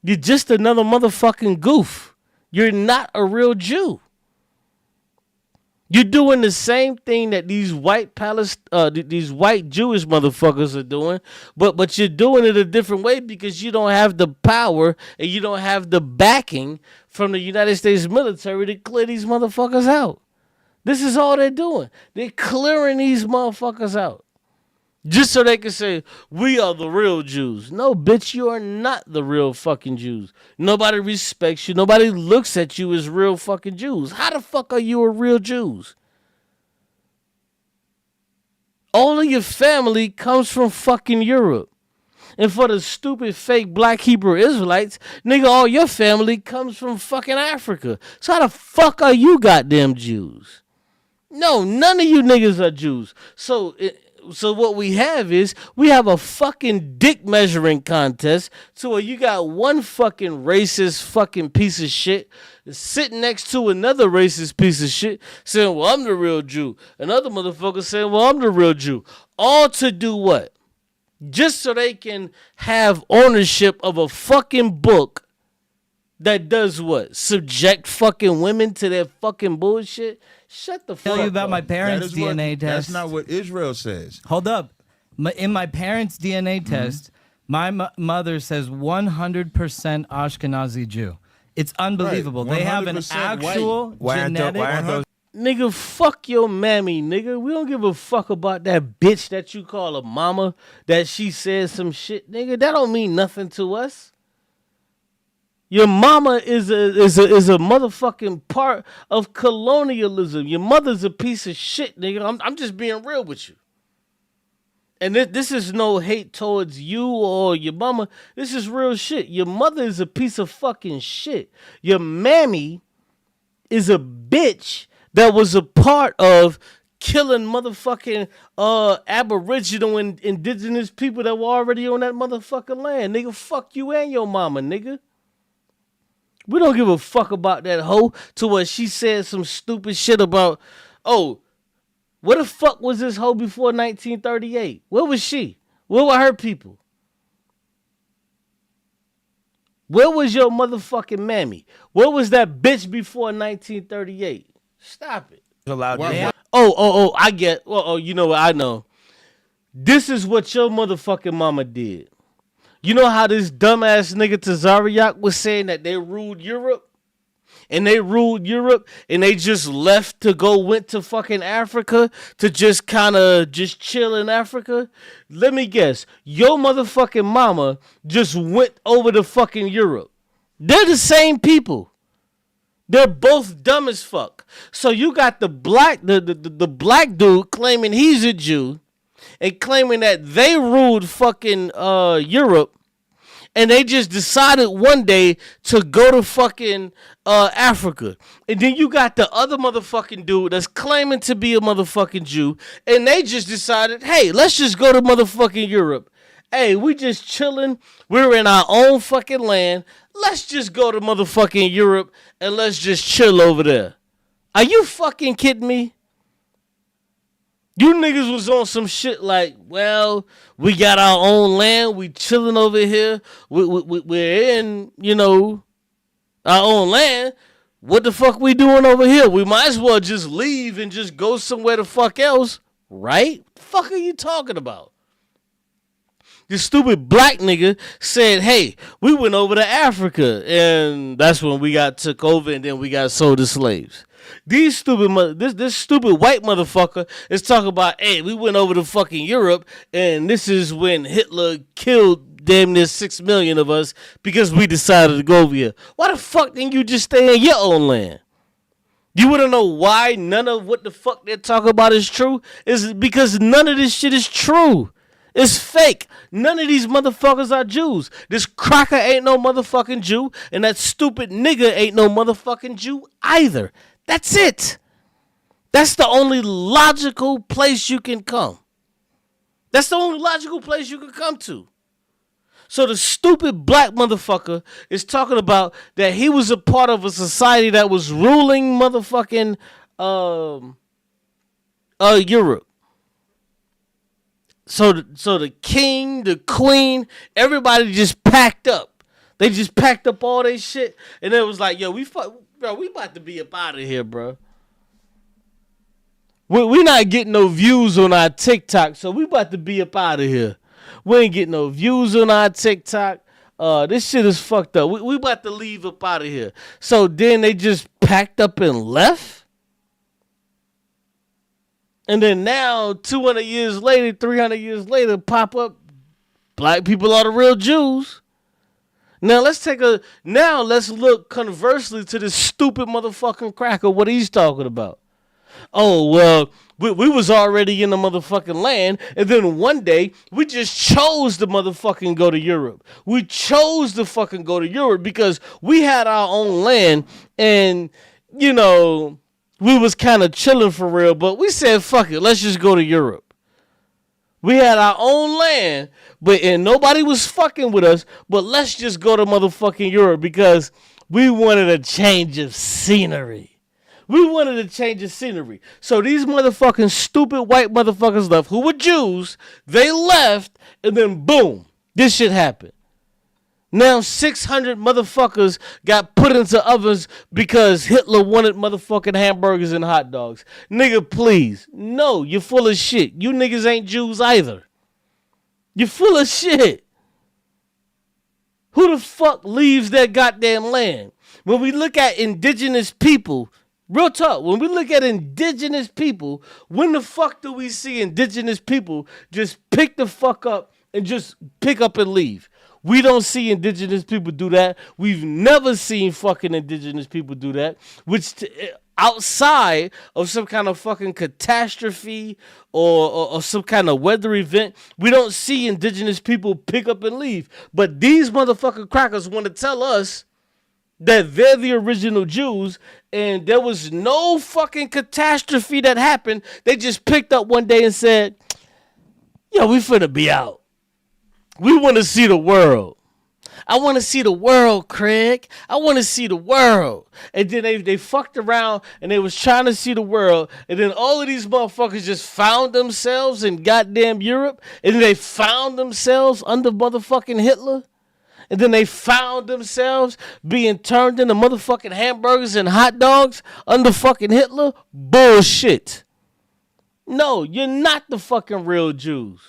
You're just another motherfucking goof. You're not a real Jew. You're doing the same thing that these these white Jewish motherfuckers are doing, but you're doing it a different way because you don't have the power and you don't have the backing from the United States military to clear these motherfuckers out. This is all they're doing. They're clearing these motherfuckers out. Just so they can say, we are the real Jews. No, bitch, you are not the real fucking Jews. Nobody respects you. Nobody looks at you as real fucking Jews. How the fuck are you a real Jews? All of your family comes from fucking Europe. And for the stupid fake black Hebrew Israelites, nigga, all your family comes from fucking Africa. So how the fuck are you goddamn Jews? No, none of you niggas are Jews. So what we have is we have a fucking dick measuring contest to where you got one fucking racist fucking piece of shit sitting next to another racist piece of shit saying, well, I'm the real Jew. Another motherfucker saying, well, I'm the real Jew. All to do what? Just so they can have ownership of a fucking book that does what? Subject fucking women to their fucking bullshit? Shut the fuck up. Tell you about my parents' DNA test. That's not what Israel says. Hold up. In my parents' DNA test, my mother says 100% Ashkenazi Jew. It's unbelievable. Right. They have an 100% actual genetic. Why aren't those Nigga, fuck your mammy, nigga. We don't give a fuck about that bitch that you call a mama, that she says some shit, nigga. That don't mean nothing to us. Your mama is a motherfucking part of colonialism. Your mother's a piece of shit, nigga. I'm just being real with you. And this is no hate towards you or your mama. This is real shit. Your mother is a piece of fucking shit. Your mammy is a bitch that was a part of killing motherfucking Aboriginal and indigenous people that were already on that motherfucking land. Nigga, fuck you and your mama, nigga. We don't give a fuck about that hoe to where she said some stupid shit about, oh, where the fuck was this hoe before 1938? Where was she? Where were her people? Where was your motherfucking mammy? Where was that bitch before 1938? Stop it. allowed? I get. You know what? I know. This is what your motherfucking mama did. You know how this dumbass nigga Tazariak was saying that they ruled Europe? And they ruled Europe and they just left to went to fucking Africa to just kind of just chill in Africa? Let me guess. Your motherfucking mama just went over to fucking Europe. They're the same people. They're both dumb as fuck. So you got the black dude claiming he's a Jew and claiming that they ruled fucking Europe, and they just decided one day to go to fucking Africa. And then you got the other motherfucking dude that's claiming to be a motherfucking Jew, and they just decided, hey, let's just go to motherfucking Europe. Hey, we just chilling. We're in our own fucking land. Let's just go to motherfucking Europe and let's just chill over there. Are you fucking kidding me? You niggas was on some shit like, well, we got our own land. We chilling over here. We're in, our own land. What the fuck we doing over here? We might as well just leave and just go somewhere the fuck else. Right? What the fuck are you talking about? This stupid black nigga said, hey, we went over to Africa, and that's when we got took over, and then we got sold as slaves. This stupid white motherfucker is talking about, hey, we went over to fucking Europe, and this is when Hitler killed damn near 6 million of us because we decided to go over here. Why the fuck didn't you just stay in your own land? You want to know why none of what the fuck they're talking about is true? Is because none of this shit is true. It's fake. None of these motherfuckers are Jews. This cracker ain't no motherfucking Jew, and that stupid nigga ain't no motherfucking Jew either. That's it. That's the only logical place you can come. That's the only logical place you can come to. So the stupid black motherfucker is talking about that he was a part of a society that was ruling motherfucking Europe. So the king, the queen, everybody just packed up. They just packed up all their shit, and it was like, yo, we about to be up out of here, bro. We not getting no views on our TikTok, so we about to be up out of here. We ain't getting no views on our TikTok. This shit is fucked up. We about to leave up out of here. So then they just packed up and left. And then now, 200 years later, 300 years later, pop up, black people are the real Jews. Now let's look conversely to this stupid motherfucking cracker, what he's talking about. Oh, well, we was already in the motherfucking land, and then one day, we just chose to motherfucking go to Europe. We chose to fucking go to Europe because we had our own land, and, you know, we was kind of chilling for real, but we said, fuck it, let's just go to Europe. We had our own land, and nobody was fucking with us, but let's just go to motherfucking Europe because we wanted a change of scenery. We wanted a change of scenery. So these motherfucking stupid white motherfuckers left, who were Jews, they left, and then boom, this shit happened. Now 600 motherfuckers got put into ovens because Hitler wanted motherfucking hamburgers and hot dogs. Nigga, please. No, you're full of shit. You niggas ain't Jews either. You're full of shit. Who the fuck leaves their goddamn land? When we look at indigenous people, real talk, when we look at indigenous people, when the fuck do we see indigenous people just pick the fuck up and just pick up and leave? We don't see indigenous people do that. We've never seen fucking indigenous people do that, which outside of some kind of fucking catastrophe or some kind of weather event, we don't see indigenous people pick up and leave. But these motherfucking crackers want to tell us that they're the original Jews and there was no fucking catastrophe that happened. They just picked up one day and said, yo, we finna be out. We want to see the world. I want to see the world, Craig. I want to see the world. And then they fucked around and they was trying to see the world. And then all of these motherfuckers just found themselves in goddamn Europe. And then they found themselves under motherfucking Hitler. And then they found themselves being turned into motherfucking hamburgers and hot dogs under fucking Hitler. Bullshit. No, you're not the fucking real Jews.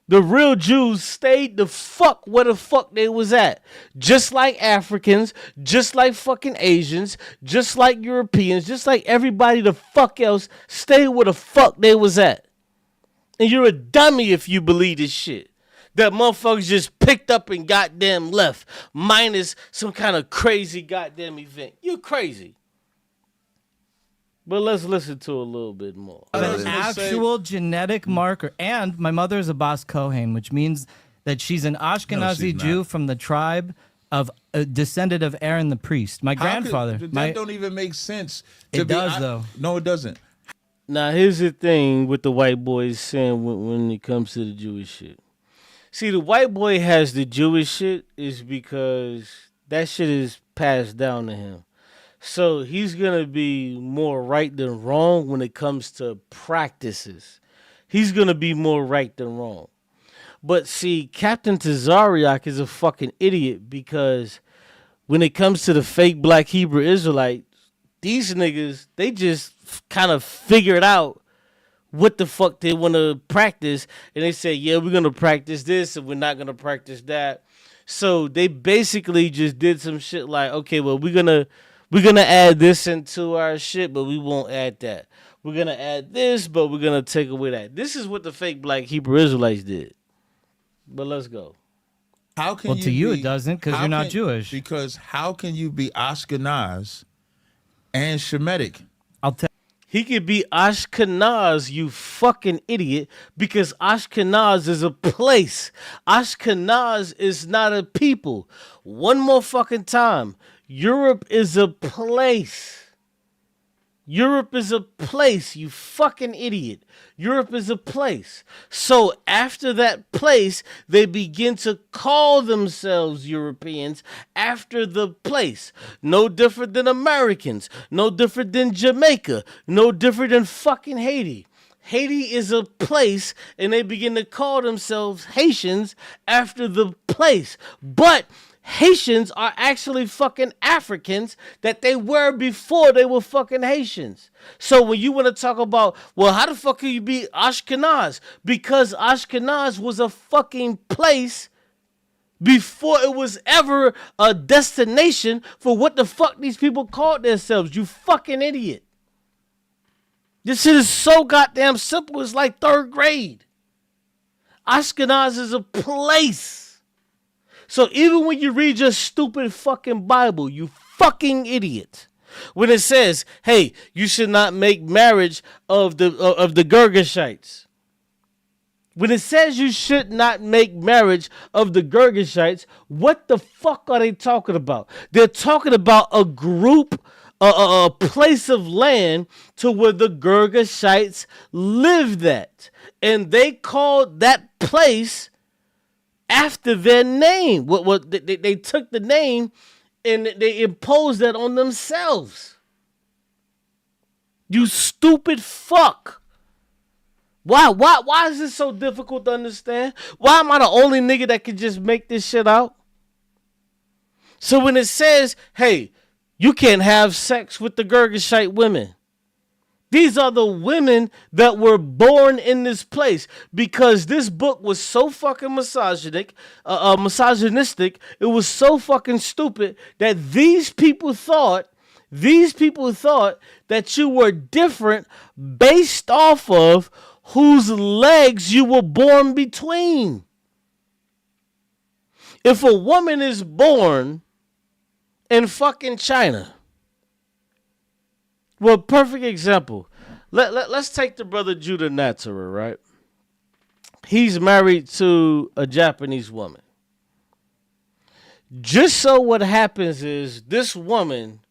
The real Jews stayed the fuck where the fuck they was at. Just like Africans, just like fucking Asians, just like Europeans, just like everybody the fuck else stayed where the fuck they was at. And you're a dummy if you believe this shit. That motherfuckers just picked up and goddamn left, minus some kind of crazy goddamn event. You're crazy. But let's listen to a little bit more. An actual genetic marker. And my mother is a Bas Kohen, which means that she's an Ashkenazi Jew from the tribe of descendant of Aaron the priest. My grandfather. That don't even make sense. It does, though. No, it doesn't. Now, here's the thing with the white boys saying when it comes to the Jewish shit. See, the white boy has the Jewish shit is because that shit is passed down to him. So he's going to be more right than wrong when it comes to practices. He's going to be more right than wrong. But see, Captain Tazariak is a fucking idiot because when it comes to the fake black Hebrew Israelites, these niggas, they just kind of figured out what the fuck they want to practice. And they say, yeah, we're going to practice this and we're not going to practice that. So they basically just did some shit like, okay, well, we're going to add this into our shit, but we won't add that. We're going to add this, but we're going to take away that. This is what the fake black Hebrew Israelites did. But let's go. How can well, to you it doesn't because you're not Jewish. Because how can you be Ashkenaz and Shemitic? I'll tell. He could be Ashkenaz, you fucking idiot, because Ashkenaz is a place. Ashkenaz is not a people. One more fucking time. Europe is a place. Europe is a place, you fucking idiot. Europe is a place. So after that place, they begin to call themselves Europeans after the place. No different than Americans. No different than Jamaica. No different than fucking Haiti. Haiti is a place, and they begin to call themselves Haitians after the place. But Haitians are actually fucking Africans that they were before they were fucking Haitians. So when you want to talk about, well, how the fuck can you be Ashkenaz? Because Ashkenaz was a fucking place before it was ever a destination for what the fuck these people called themselves. You fucking idiot. This shit is so goddamn simple. It's like third grade. Ashkenaz is a place. So even when you read your stupid fucking Bible, you fucking idiot, when it says, hey, you should not make marriage of the Girgashites. When it says you should not make marriage of the Girgashites, what the fuck are they talking about? They're talking about a group, a place of land to where the Girgashites lived at. And they called that place after their name. What they took the name and they imposed that on themselves. You stupid fuck. Why is this so difficult to understand? Why am I the only nigga that can just make this shit out? So when it says, hey, you can't have sex with the Girgashite women, these are the women that were born in this place, because this book was so fucking misogynistic, it was so fucking stupid that these people thought that you were different based off of whose legs you were born between. If a woman is born in fucking China, well, perfect example. Let's take the brother Judah Natsara, right? He's married to a Japanese woman. Just so what happens is this woman,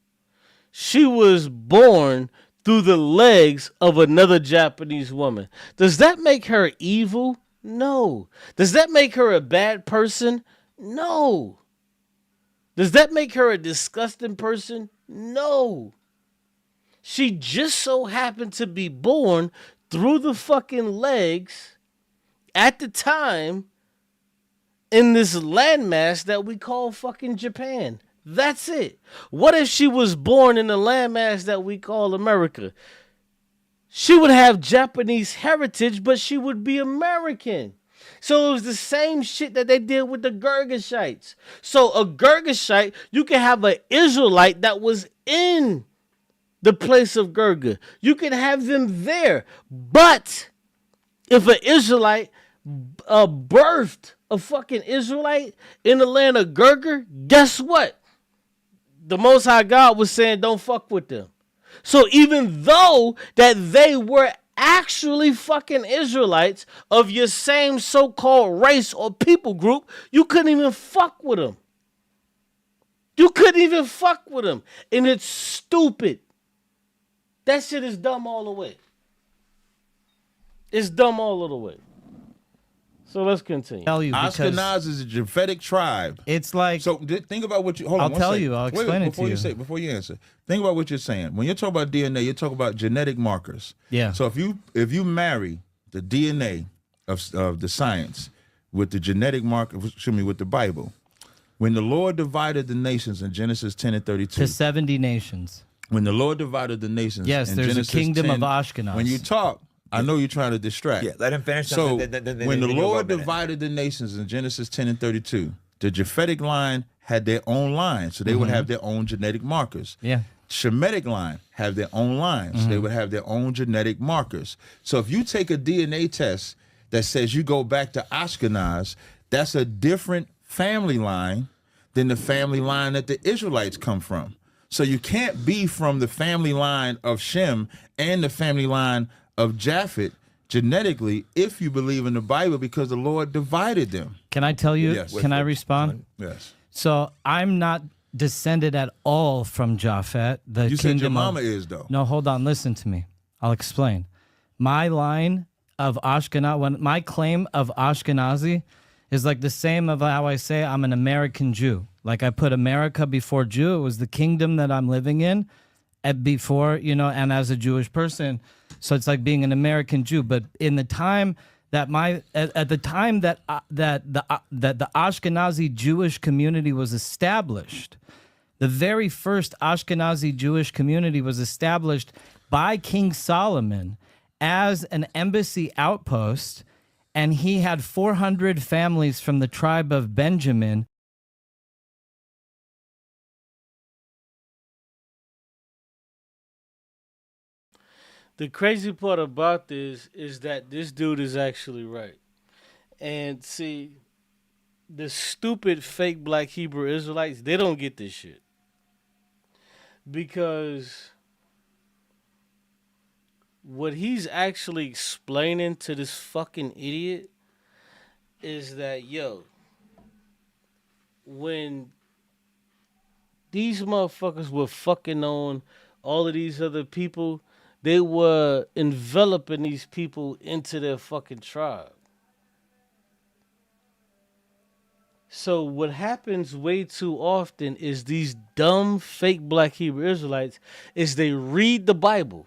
she was born through the legs of another Japanese woman. Does that make her evil? No. Does that make her a bad person? No. Does that make her a disgusting person? No. She just so happened to be born through the fucking legs at the time in this landmass that we call fucking Japan. That's it. What if she was born in the landmass that we call America? She would have Japanese heritage, but she would be American. So it was the same shit that they did with the Girgashites. So a Girgashite, you can have an Israelite that was in the place of Girga. You can have them there. But if an Israelite birthed a fucking Israelite in the land of Girga, guess what? The Most High God was saying, don't fuck with them. So even though that they were actually fucking Israelites of your same so-called race or people group, you couldn't even fuck with them. You couldn't even fuck with them. And it's stupid. That shit is dumb all the way. It's dumb all of the way. So let's continue. Tell you Ashkenaz is a Japhetic tribe. It's like, So think about what you. Hold on. I'll tell you. I'll explain it to you. Before you answer, think about what you're saying. When you're talking about DNA, you're talking about genetic markers. Yeah. So if you marry the DNA of the science with the genetic marker, with the Bible, when the Lord divided the nations in Genesis 10 and 32, to 70 nations. when the Lord divided the nations, Yes, in there's Genesis a kingdom 10, of Ashkenaz. When you talk, I know you're trying to distract. Yeah, let him finish. So then when the you'll go Lord a minute. divided the nations in Genesis 10 and 32, the Japhetic line had their own line, so they would have their own genetic markers. Yeah. Shemitic line have their own lines. They would have their own genetic markers. So if you take a DNA test that says you go back to Ashkenaz, that's a different family line than the family line that the Israelites come from. So you can't be from the family line of Shem and the family line of Japhet genetically if you believe in the Bible, because the Lord divided them. Can I tell you? Yes. Can I respond? Yes. So I'm not descended at all from Japhet. The You said your kingdom mama of, is, though. No, hold on. Listen to me. I'll explain. My line of Ashkenazi, my claim of Ashkenazi is like the same of how I say I'm an American Jew. Like I put America before Jew. It was the kingdom that I'm living in before, and as a Jewish person. So it's like being an American Jew. But in the time that at the time that the Ashkenazi Jewish community was established, the very first Ashkenazi Jewish community was established by King Solomon as an embassy outpost, and he had 400 families from the tribe of Benjamin. The crazy part about this is that this dude is actually right. And see, the stupid fake black Hebrew Israelites, they don't get this shit. Because what he's actually explaining to this fucking idiot is that, yo, when these motherfuckers were fucking on all of these other people, they were enveloping these people into their fucking tribe. So what happens way too often is these dumb fake black Hebrew Israelites is they read the Bible.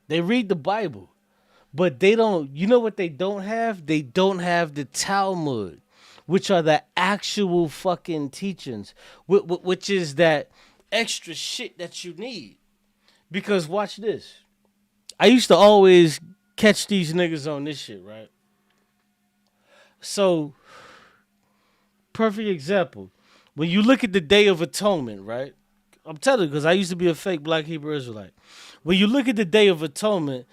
They read the Bible. But they don't, you know what they don't have? They don't have the Talmud, which are the actual fucking teachings, which is that extra shit that you need. Because watch this. I used to always catch these niggas on this shit, right? So, perfect example. When you look at the Day of Atonement, right? I'm telling you, because I used to be a fake black Hebrew Israelite. When you look at the Day of Atonement,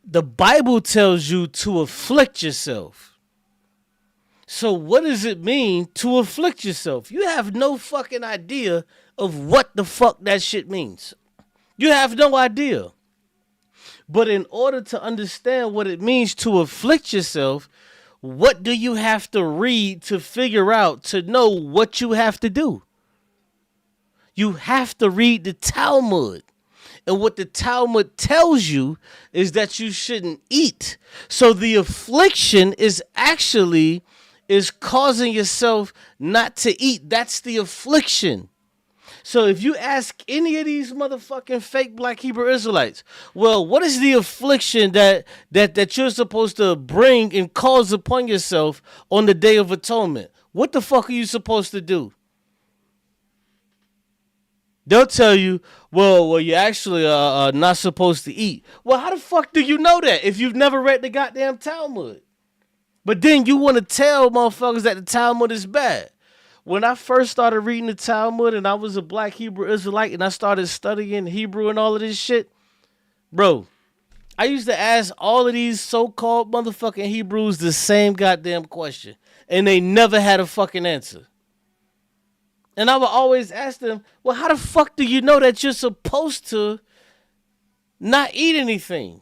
the Bible tells you to afflict yourself. So what does it mean to afflict yourself? You have no fucking idea of what the fuck that shit means. You have no idea. But in order to understand what it means to afflict yourself, what do you have to read to figure out, to know what you have to do? You have to read the Talmud. And what the Talmud tells you is that you shouldn't eat. So the affliction is actually causing yourself not to eat. That's the affliction. So if you ask any of these motherfucking fake black Hebrew Israelites, well, what is the affliction that you're supposed to bring and cause upon yourself on the Day of Atonement? What the fuck are you supposed to do? They'll tell you, well, you actually are not supposed to eat. Well, how the fuck do you know that if you've never read the goddamn Talmud? But then you want to tell motherfuckers that the Talmud is bad. When I first started reading the Talmud and I was a black Hebrew Israelite and I started studying Hebrew and all of this shit, bro, I used to ask all of these so-called motherfucking Hebrews the same goddamn question. And they never had a fucking answer. And I would always ask them, well, how the fuck do you know that you're supposed to not eat anything?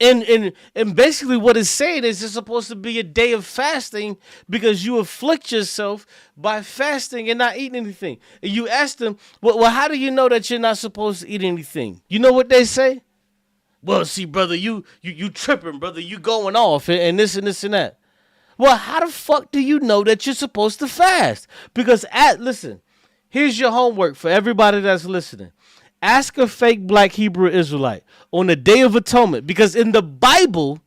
And basically what it's saying is it's supposed to be a day of fasting because you afflict yourself by fasting and not eating anything. And you ask them, well, how do you know that you're not supposed to eat anything? You know what they say? Well, see, brother, you tripping, brother. You going off and this and this and that. Well, how the fuck do you know that you're supposed to fast? Because, listen, here's your homework for everybody that's listening. Ask a fake black Hebrew Israelite on the Day of Atonement. Because in the Bible,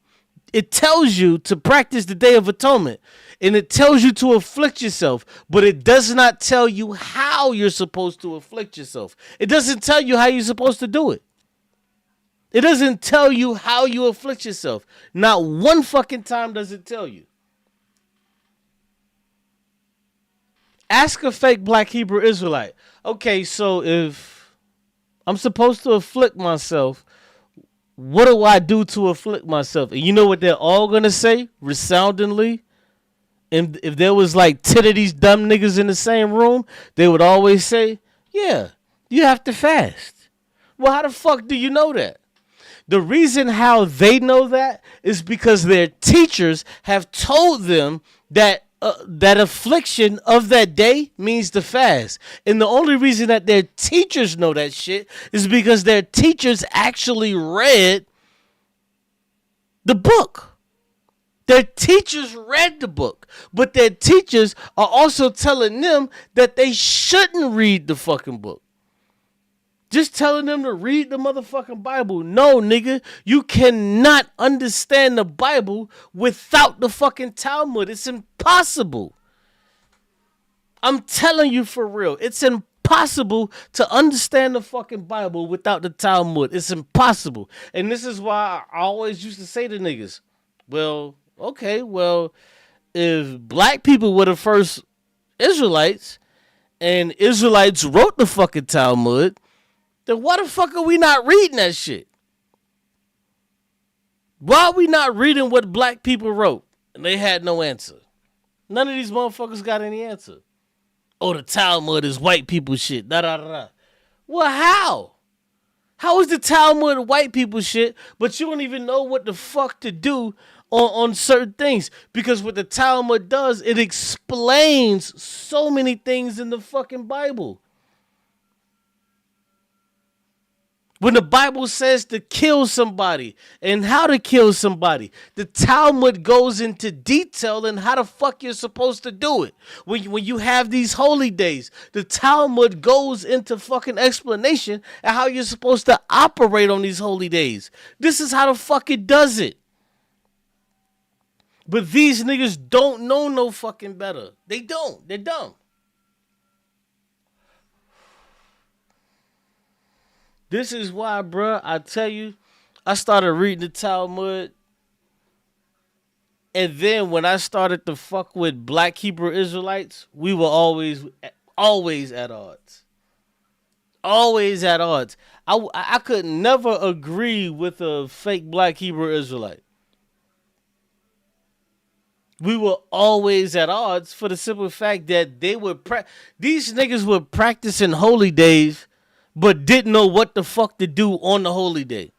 it tells you to practice the Day of Atonement. And it tells you to afflict yourself. But it does not tell you how you're supposed to afflict yourself. It doesn't tell you how you're supposed to do it. It doesn't tell you how you afflict yourself. Not one fucking time does it tell you. Ask a fake black Hebrew Israelite. Okay, so if I'm supposed to afflict myself, what do I do to afflict myself? And you know what they're all going to say resoundingly? And if there was like 10 of these dumb niggas in the same room, they would always say, yeah, you have to fast. Well, how the fuck do you know that? The reason how they know that is because their teachers have told them that that affliction of that day means to fast. And the only reason that their teachers know that shit is because their teachers actually read the book. Their teachers read the book. But their teachers are also telling them that they shouldn't read the fucking book. Just telling them to read the motherfucking Bible. No, nigga, you cannot understand the Bible without the fucking Talmud. It's impossible. I'm telling you for real. It's impossible to understand the fucking Bible without the Talmud. It's impossible. And this is why I always used to say to niggas, well, okay, well, if black people were the first Israelites and Israelites wrote the fucking Talmud, then why the fuck are we not reading that shit? Why are we not reading what black people wrote? And they had no answer. None of these motherfuckers got any answer. Oh, the Talmud is white people shit. Da da da da. Well, how? How is the Talmud white people shit, but you don't even know what the fuck to do on certain things? Because what the Talmud does, it explains so many things in the fucking Bible. When the Bible says to kill somebody and how to kill somebody, the Talmud goes into detail in how the fuck you're supposed to do it. When you have these holy days, the Talmud goes into fucking explanation of how you're supposed to operate on these holy days. This is how the fuck it does it. But these niggas don't know no fucking better. They don't. They're dumb. This is why, bruh, I tell you, I started reading the Talmud. And then when I started to fuck with black Hebrew Israelites, we were always at odds. Always at odds. I could never agree with a fake black Hebrew Israelite. We were always at odds for the simple fact that these niggas were practicing holy days but didn't know what the fuck to do on the holy day.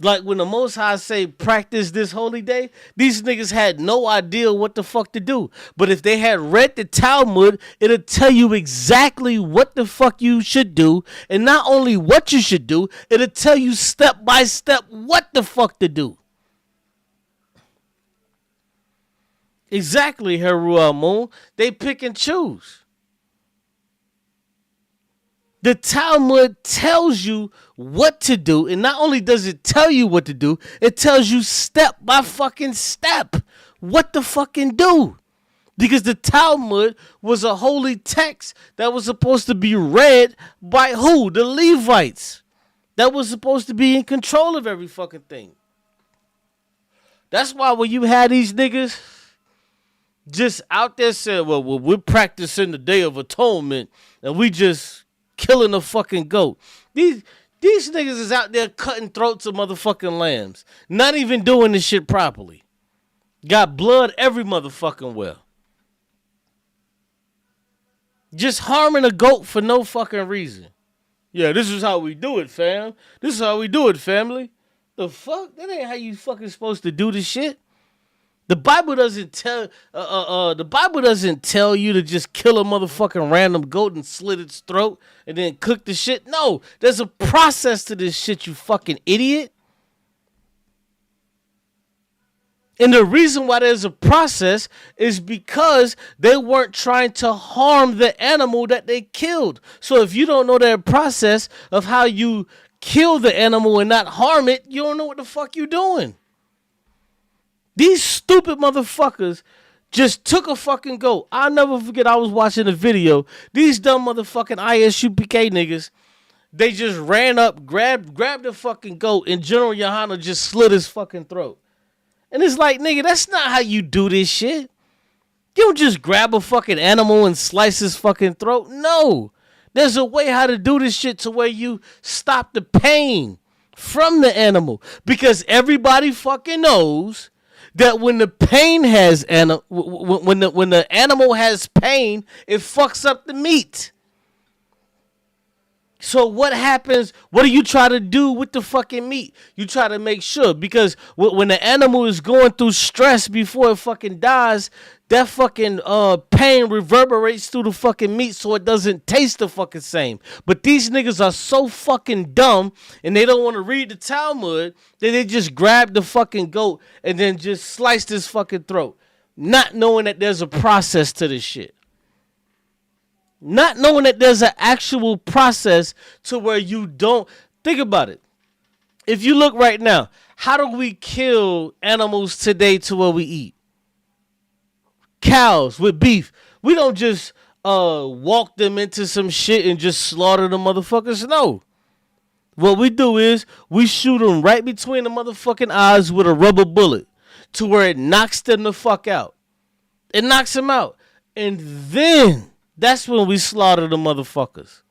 Like when the Most High say practice this holy day, these niggas had no idea what the fuck to do. But if they had read the Talmud, it'll tell you exactly what the fuck you should do. And not only what you should do, it'll tell you step by step what the fuck to do. Exactly, Heru Amun. They pick and choose. The Talmud tells you what to do, and not only does it tell you what to do, it tells you step by fucking step what to fucking do. Because the Talmud was a holy text that was supposed to be read by who? The Levites. That was supposed to be in control of every fucking thing. That's why when you had these niggas just out there saying, well, we're practicing the Day of Atonement, and we just killing a fucking goat. These niggas is out there cutting throats of motherfucking lambs. Not even doing this shit properly. Got blood every motherfucking well. Just harming a goat for no fucking reason. Yeah, this is how we do it, fam. This is how we do it, family. The fuck? That ain't how you fucking supposed to do this shit. The Bible doesn't tell you to just kill a motherfucking random goat and slit its throat and then cook the shit. No, there's a process to this shit, you fucking idiot. And the reason why there's a process is because they weren't trying to harm the animal that they killed. So if you don't know that process of how you kill the animal and not harm it, you don't know what the fuck you doing. These stupid motherfuckers just took a fucking goat. I'll never forget, I was watching a video. These dumb motherfucking ISUPK niggas, they just ran up, grabbed the fucking goat, and General Yohana just slit his fucking throat. And it's like, nigga, that's not how you do this shit. You don't just grab a fucking animal and slice his fucking throat. No. There's a way how to do this shit to where you stop the pain from the animal. Because everybody fucking knows that when the pain has when the animal has pain, it fucks up the meat. So what happens? What do you try to do with the fucking meat? You try to make sure, because when the animal is going through stress before it fucking dies, that fucking pain reverberates through the fucking meat so it doesn't taste the fucking same. But these niggas are so fucking dumb and they don't want to read the Talmud that they just grab the fucking goat and then just slice his fucking throat, not knowing that there's a process to this shit. Not knowing that there's an actual process to where you don't think about it. If you look right now, how do we kill animals today to where we eat? Cows with beef. We don't just walk them into some shit and just slaughter the motherfuckers. No. What we do is we shoot them right between the motherfucking eyes with a rubber bullet to where it knocks them the fuck out. It knocks them out. And then that's when we slaughter the motherfuckers.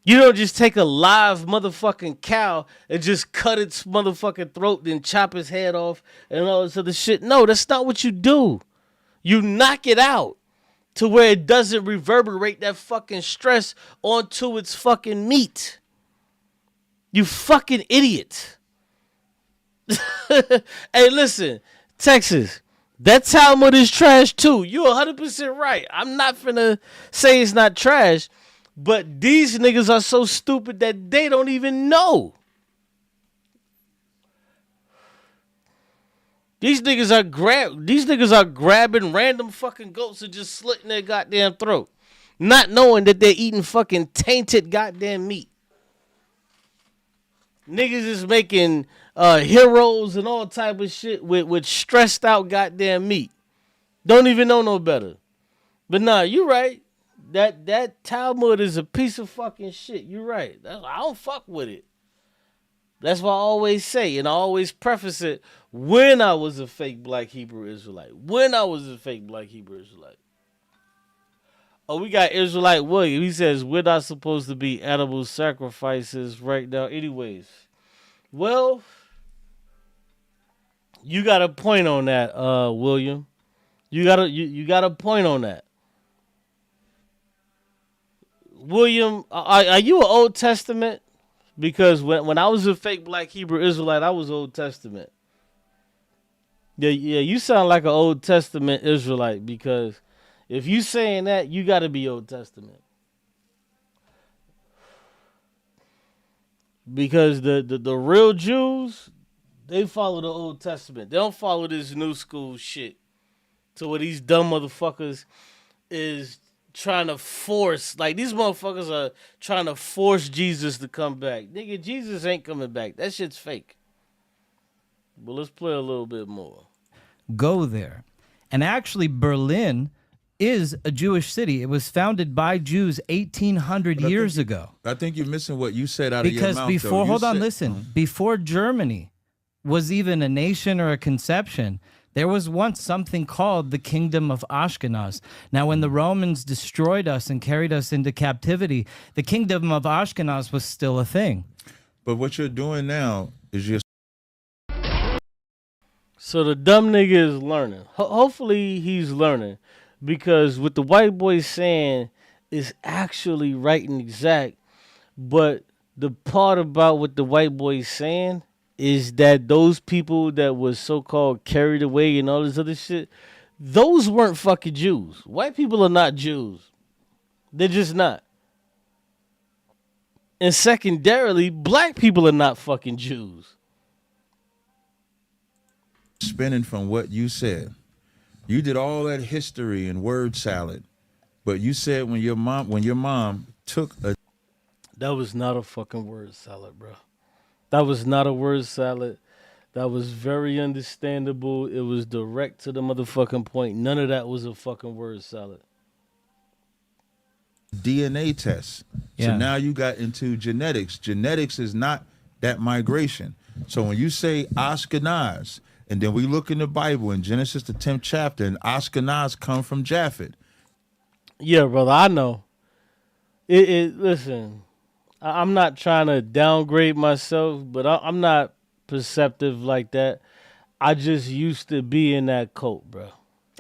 You don't just take a live motherfucking cow and just cut its motherfucking throat, then chop its head off and all this other shit. No, that's not what you do. You knock it out to where it doesn't reverberate that fucking stress onto its fucking meat. You fucking idiot. Hey, listen, Texas, that Talmud is trash too. You're 100% right. I'm not finna say it's not trash. But these niggas are so stupid that they don't even know. These niggas are grabbing random fucking goats and just slitting their goddamn throat, not knowing that they're eating fucking tainted goddamn meat. Niggas is making heroes and all type of shit with stressed out goddamn meat. Don't even know no better. But nah, you right. That Talmud is a piece of fucking shit. You're right. I don't fuck with it. That's what I always say, and I always preface it when I was a fake black Hebrew Israelite. When I was a fake black Hebrew Israelite. Oh, we got Israelite William. He says, we're not supposed to be animal sacrifices right now anyways. Well, you got a point on that, William. You got a point on that. William, are you an Old Testament? Because when I was a fake black Hebrew Israelite, I was Old Testament. Yeah, you sound like an Old Testament Israelite because if you saying that, you got to be Old Testament. Because the real Jews, they follow the Old Testament. They don't follow this new school shit. So what these dumb motherfuckers is trying to force, like these motherfuckers are trying to force Jesus to come back. Nigga, Jesus ain't coming back. That shit's fake. But let's play a little bit more. Go there. And actually, Berlin is a Jewish city. It was founded by Jews 1,800 years ago. I think you're missing what you said out of your mouth. Because before, hold on, listen. Before Germany was even a nation or a conception, there was once something called the Kingdom of Ashkenaz. Now, when the Romans destroyed us and carried us into captivity, the Kingdom of Ashkenaz was still a thing. But what you're doing now is you're... So the dumb nigga is learning. Hopefully he's learning. Because what the white boy saying is actually right and exact. But the part about what the white boy is saying is that those people that was so-called carried away and all this other shit, those weren't fucking Jews. White people are not Jews. They're just not. And secondarily, black people are not fucking Jews. Spinning from what you said. You did all that history and word salad. But you said when your mom took a... That was not a fucking word salad, bro. That was not a word salad. That was very understandable. It was direct to the motherfucking point. None of that was a fucking word salad. DNA test. Yeah. So now you got into genetics. Genetics is not that migration. So when you say Ashkenaz, and then we look in the Bible in Genesis the 10th chapter, and Ashkenaz come from Japhet. Yeah, brother, I know. Listen, I'm not trying to downgrade myself, but I'm not perceptive like that. I just used to be in that cult, bro.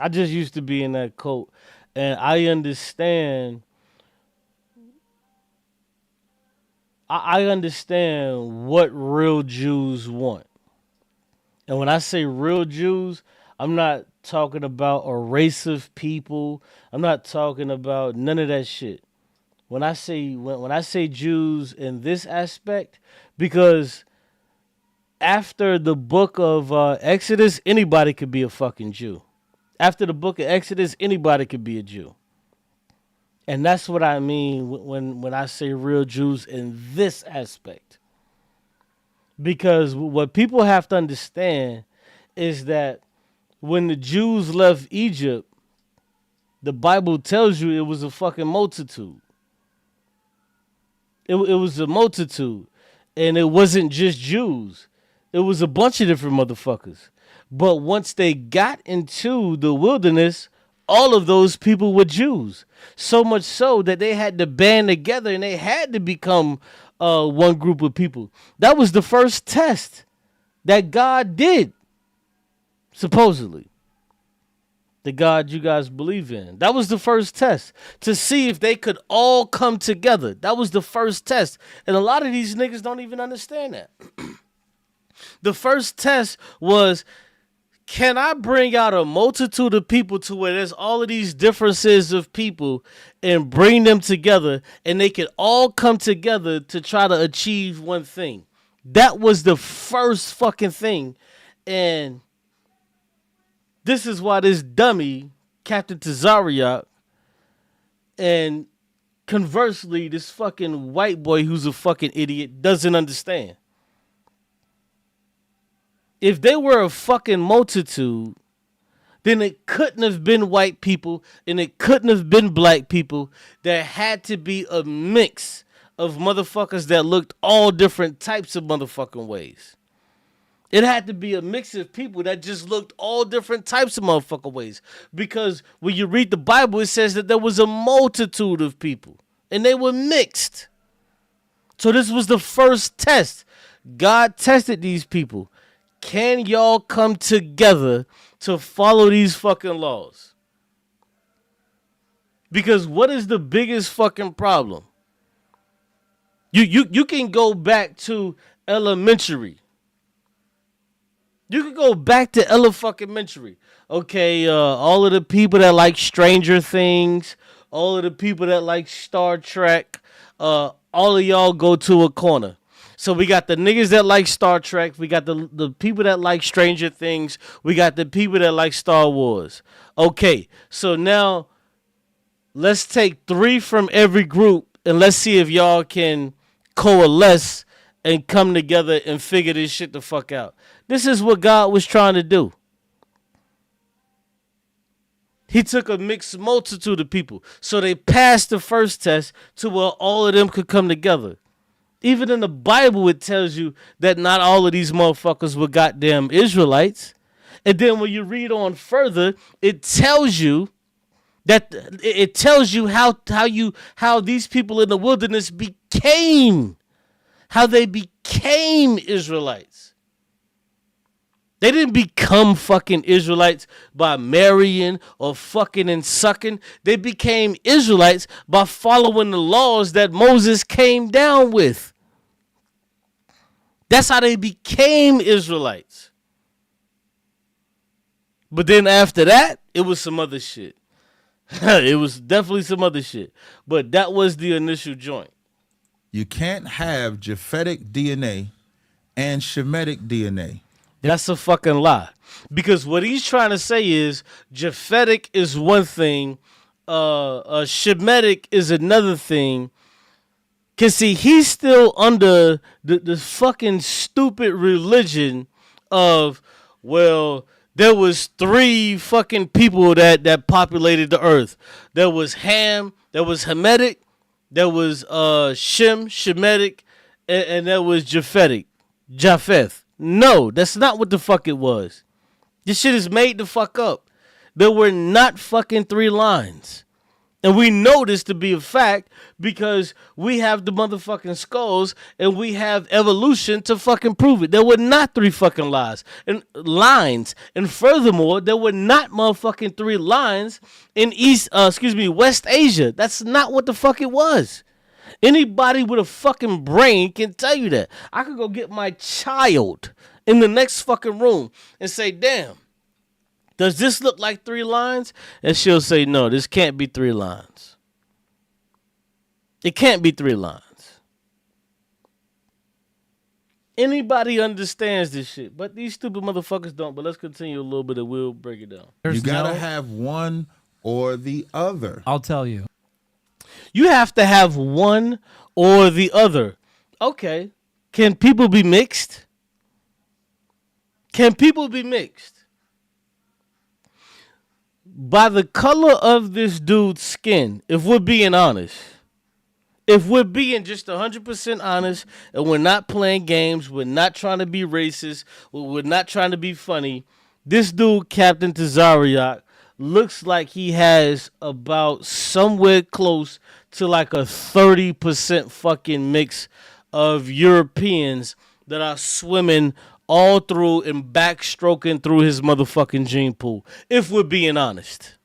I just used to be in that cult. And I understand. I understand what real Jews want. And when I say real Jews, I'm not talking about a race of people. I'm not talking about none of that shit. When I say Jews in this aspect, because after the book of Exodus, anybody could be a fucking Jew. After the book of Exodus, anybody could be a Jew. And that's what I mean when I say real Jews in this aspect. Because what people have to understand is that when the Jews left Egypt, the Bible tells you it was a fucking multitude. It was a multitude. And it wasn't just Jews. It was a bunch of different motherfuckers. But once they got into the wilderness, all of those people were Jews. So much so that they had to band together and they had to become one group of people. That was the first test that God did, supposedly. The God you guys believe in. That was the first test to see if they could all come together. That was the first test. And a lot of these niggas don't even understand that. The first test was, can I bring out a multitude of people to where there's all of these differences of people and bring them together and they can all come together to try to achieve one thing? That was the first fucking thing. And this is why this dummy, Captain Tazariak, and conversely, this fucking white boy who's a fucking idiot doesn't understand. If they were a fucking multitude, then it couldn't have been white people and it couldn't have been black people. There had to be a mix of motherfuckers that looked all different types of motherfucking ways. It had to be a mix of people that just looked all different types of motherfucking ways. Because when you read the Bible, it says that there was a multitude of people and they were mixed. So this was the first test. God tested these people. Can y'all come together to follow these fucking laws? Because what is the biggest fucking problem? You can go back to elementary. You can go back to elementary. Okay, all of the people that like Stranger Things, all of the people that like Star Trek, all of y'all go to a corner. So we got the niggas that like Star Trek. We got the people that like Stranger Things. We got the people that like Star Wars. Okay, so now let's take 3 from every group and let's see if y'all can coalesce and come together and figure this shit the fuck out. This is what God was trying to do. He took a mixed multitude of people. So they passed the first test to where all of them could come together. Even in the Bible, it tells you that not all of these motherfuckers were goddamn Israelites. And then when you read on further, it tells you that how these people in the wilderness became Israelites. They didn't become fucking Israelites by marrying or fucking and sucking. They became Israelites by following the laws that Moses came down with. That's how they became Israelites. But then after that, it was some other shit. It was definitely some other shit. But that was the initial joint. You can't have Japhetic DNA and Shemitic DNA. That's a fucking lie. Because what he's trying to say is Japhetic is one thing, Shemitic is another thing. Cause see, he's still under the fucking stupid religion of, well, there was 3 fucking people that populated the earth. There was Ham, there was Hamitic, there was Shemitic, and there was Japheth. No, that's not what the fuck it was. This shit is made the fuck up. There were not fucking 3 lines. And we know this to be a fact because we have the motherfucking skulls and we have evolution to fucking prove it. There were not 3 fucking lines. And furthermore, there were not motherfucking 3 lines in West Asia. That's not what the fuck it was. Anybody with a fucking brain can tell you that. I could go get my child in the next fucking room and say, damn, does this look like 3 lines? And she'll say, no, this can't be 3 lines. It can't be 3 lines. Anybody understands this shit, but these stupid motherfuckers don't. But let's continue a little bit and we'll break it down. You There's gotta no- have one or the other. I'll tell you. You have to have one or the other. Okay. Can people be mixed? Can people be mixed? By the color of this dude's skin, if we're being honest, if we're being just 100% honest and we're not playing games, we're not trying to be racist, we're not trying to be funny, this dude, Captain Tazariak, looks like he has about somewhere close to like a 30% fucking mix of Europeans that are swimming all through and backstroking through his motherfucking gene pool, if we're being honest.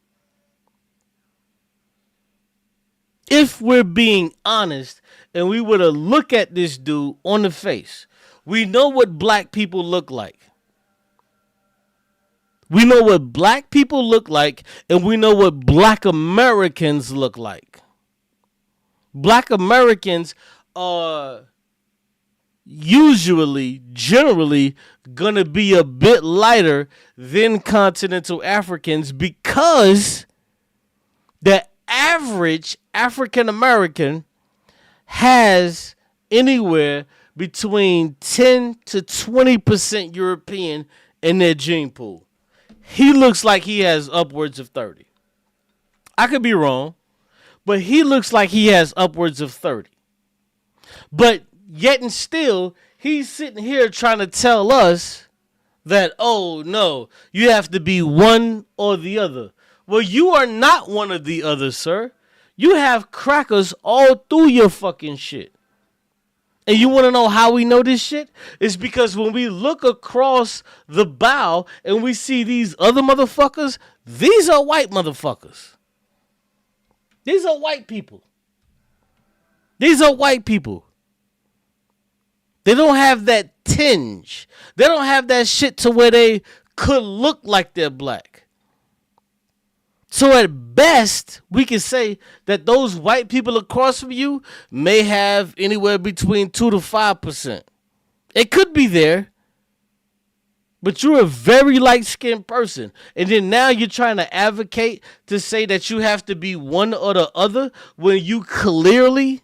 If we're being honest and we were to look at this dude on the face, we know what black people look like. We know what black people look like, and we know what black Americans look like. Black Americans are usually, generally, gonna be a bit lighter than continental Africans because the average African American has anywhere between 10 to 20% European in their gene pool. He looks like he has upwards of 30. I could be wrong, but he looks like he has upwards of 30. But yet and still, he's sitting here trying to tell us that, oh no, you have to be one or the other. Well, you are not one or the other, sir. You have crackers all through your fucking shit. And you want to know how we know this shit? It's because when we look across the bow and we see these other motherfuckers, these are white motherfuckers. These are white people. These are white people. They don't have that tinge. They don't have that shit to where they could look like they're black. So at best, we can say that those white people across from you may have anywhere between 2 to 5%. It could be there, but you're a very light-skinned person. And then now you're trying to advocate to say that you have to be one or the other when you clearly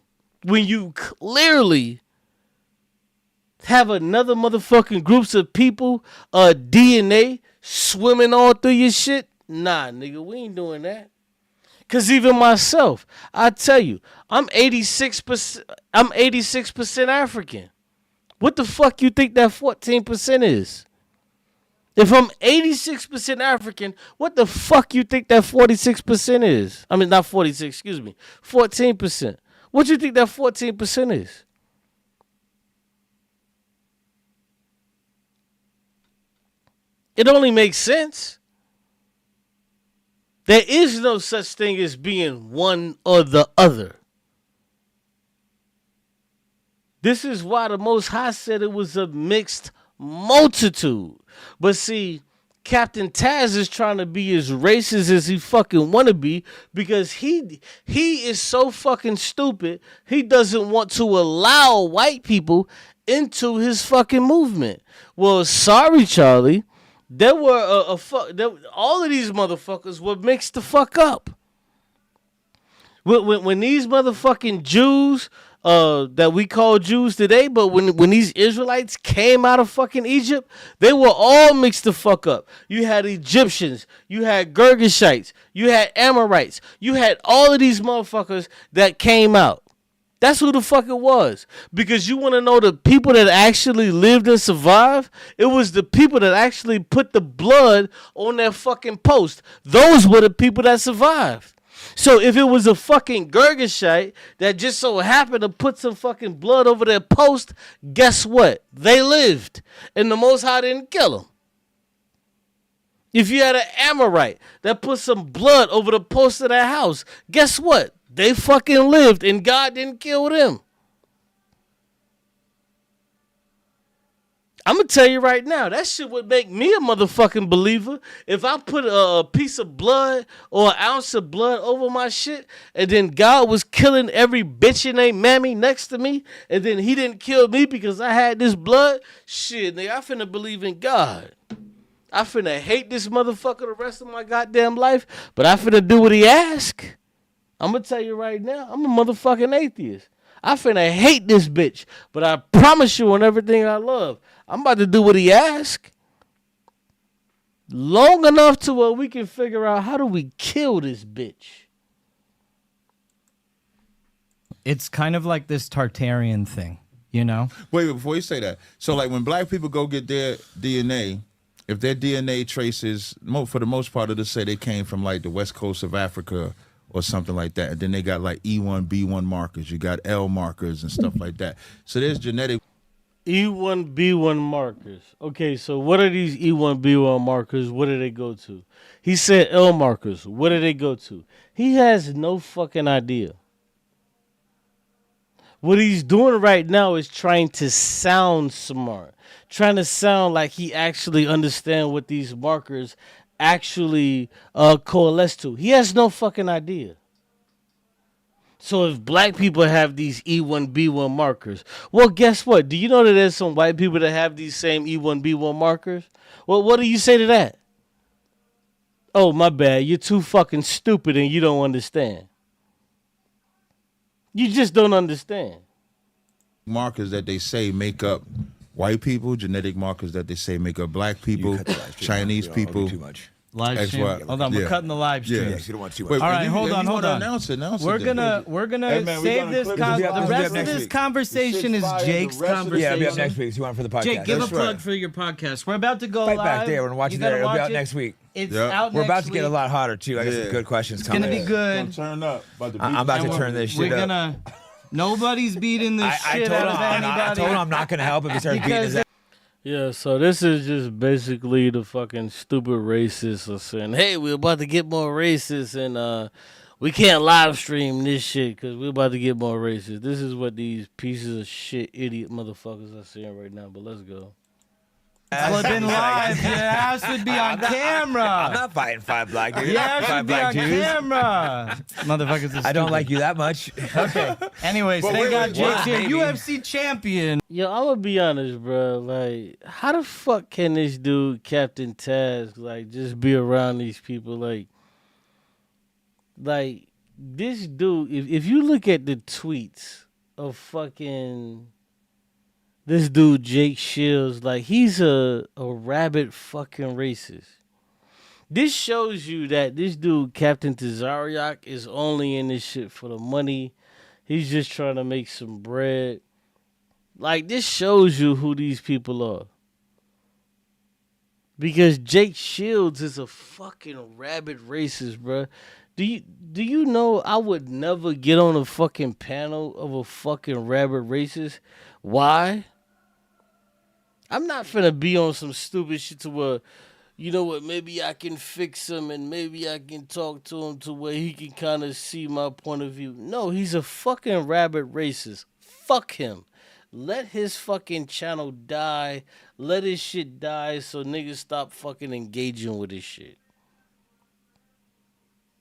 have another motherfucking groups of people, DNA swimming all through your shit. Nah, nigga, we ain't doing that. Cause even myself, I tell you, I'm 86% African. What the fuck you think that 14% is? If I'm 86% African, what the fuck you think that 46% is? I mean, not 46, excuse me, 14%. What you think that 14% is? It only makes sense. There is no such thing as being one or the other. This is why the Most High said it was a mixed multitude. But see, Captain Taz is trying to be as racist as he fucking want to be because he is so fucking stupid. He doesn't want to allow white people into his fucking movement. Well, sorry, Charlie. There were all of these motherfuckers were mixed the fuck up. When these motherfucking Jews that we call Jews today, but when these Israelites came out of fucking Egypt, they were all mixed the fuck up. You had Egyptians, you had Girgashites, you had Amorites, you had all of these motherfuckers that came out. That's who the fuck it was. Because you want to know the people that actually lived and survived? It was the people that actually put the blood on their fucking post. Those were the people that survived. So if it was a fucking Girgashite that just so happened to put some fucking blood over their post, guess what? They lived. And the Most High didn't kill them. If you had an Amorite that put some blood over the post of their house, guess what? They fucking lived and God didn't kill them. I'm gonna tell you right now, that shit would make me a motherfucking believer if I put a piece of blood or an ounce of blood over my shit, and then God was killing every bitch and they mammy next to me, and then He didn't kill me because I had this blood. Shit, nigga, I finna believe in God. I finna hate this motherfucker the rest of my goddamn life, but I finna do what He ask. I'm gonna tell you right now, I'm a motherfucking atheist. I finna hate this bitch, but I promise you on everything I love, I'm about to do what He ask. Long enough to where we can figure out how do we kill this bitch. It's kind of like this Tartarian thing, you know? Wait, before you say that. So, like, when black people go get their DNA, if their DNA traces, for the most part, it'll say they came from, like, the west coast of Africa or something like that. And then they got, like, E1, B1 markers. You got L markers and stuff like that. So there's genetic... E1, B1 markers. Okay, so what are these E1, B1 markers? What do they go to? He said L markers. What do they go to? He has no fucking idea. What he's doing right now is trying to sound smart. Trying to sound like he actually understands what these markers actually coalesce to. He has no fucking idea. So if black people have these E1, B1 markers, well, guess what? Do you know that there's some white people that have these same E1, B1 markers? Well, what do you say to that? Oh, my bad. You're too fucking stupid and you don't understand. You just don't understand. markers that they say make up white people, genetic markers that they say make up black people, Chinese people. Too much. Live That's stream. why- Hold on, we're yeah. cutting the live stream. Yeah. You don't want too much. Wait, All right, you- hold you on, wanna hold on. Announce it We're then. gonna Hey, man, we save gonna this. clip The this. We'll be rest up of next this week. conversation is This shit's Jake's fire. The rest of the- Yeah, I'll be up conversation. next week. So you want for the podcast? Jake, give That's a plug right. for your podcast. We're about to go Fight live. back there. We're watching You gotta there. It'll be watch out it. next week. It's Yeah. out We're next about to get a week. lot hotter too. I got some Yeah. good questions It's coming. gonna be good. Turn up. About to I'm about to And turn this shit We're up. gonna. Nobody's beating the I shit told out him, of I anybody. told him I'm not gonna help if he starts beating his ass. Yeah, so this is just basically the fucking stupid racists are saying, hey, we're about to get more racist and we can't live stream this shit because we're about to get more racist. This is what these pieces of shit idiot motherfuckers are saying right now, but let's go. Flipping live. Your ass would be on camera. I'm not fighting five black dudes. Your ass Five should be black on Jews. camera. Motherfuckers are I don't stupid. like you that much. Okay. Anyways, But thank wait, God wait, Jake's why, here. baby? UFC champion. Yo, I'm gonna be honest, bro. Like, how the fuck can this dude, Captain Taz, like, just be around these people? Like this dude, if you look at the tweets of fucking this dude, Jake Shields, like, he's a rabid fucking racist. This shows you that this dude, Captain Tazariak, is only in this shit for the money. He's just trying to make some bread. Like, this shows you who these people are. Because Jake Shields is a fucking rabid racist, bruh. Do you know I would never get on a fucking panel of a fucking rabid racist? Why? I'm not finna be on some stupid shit to where, you know what, maybe I can fix him and maybe I can talk to him to where he can kind of see my point of view. No, he's a fucking rabid racist. Fuck him. Let his fucking channel die. Let his shit die so niggas stop fucking engaging with his shit.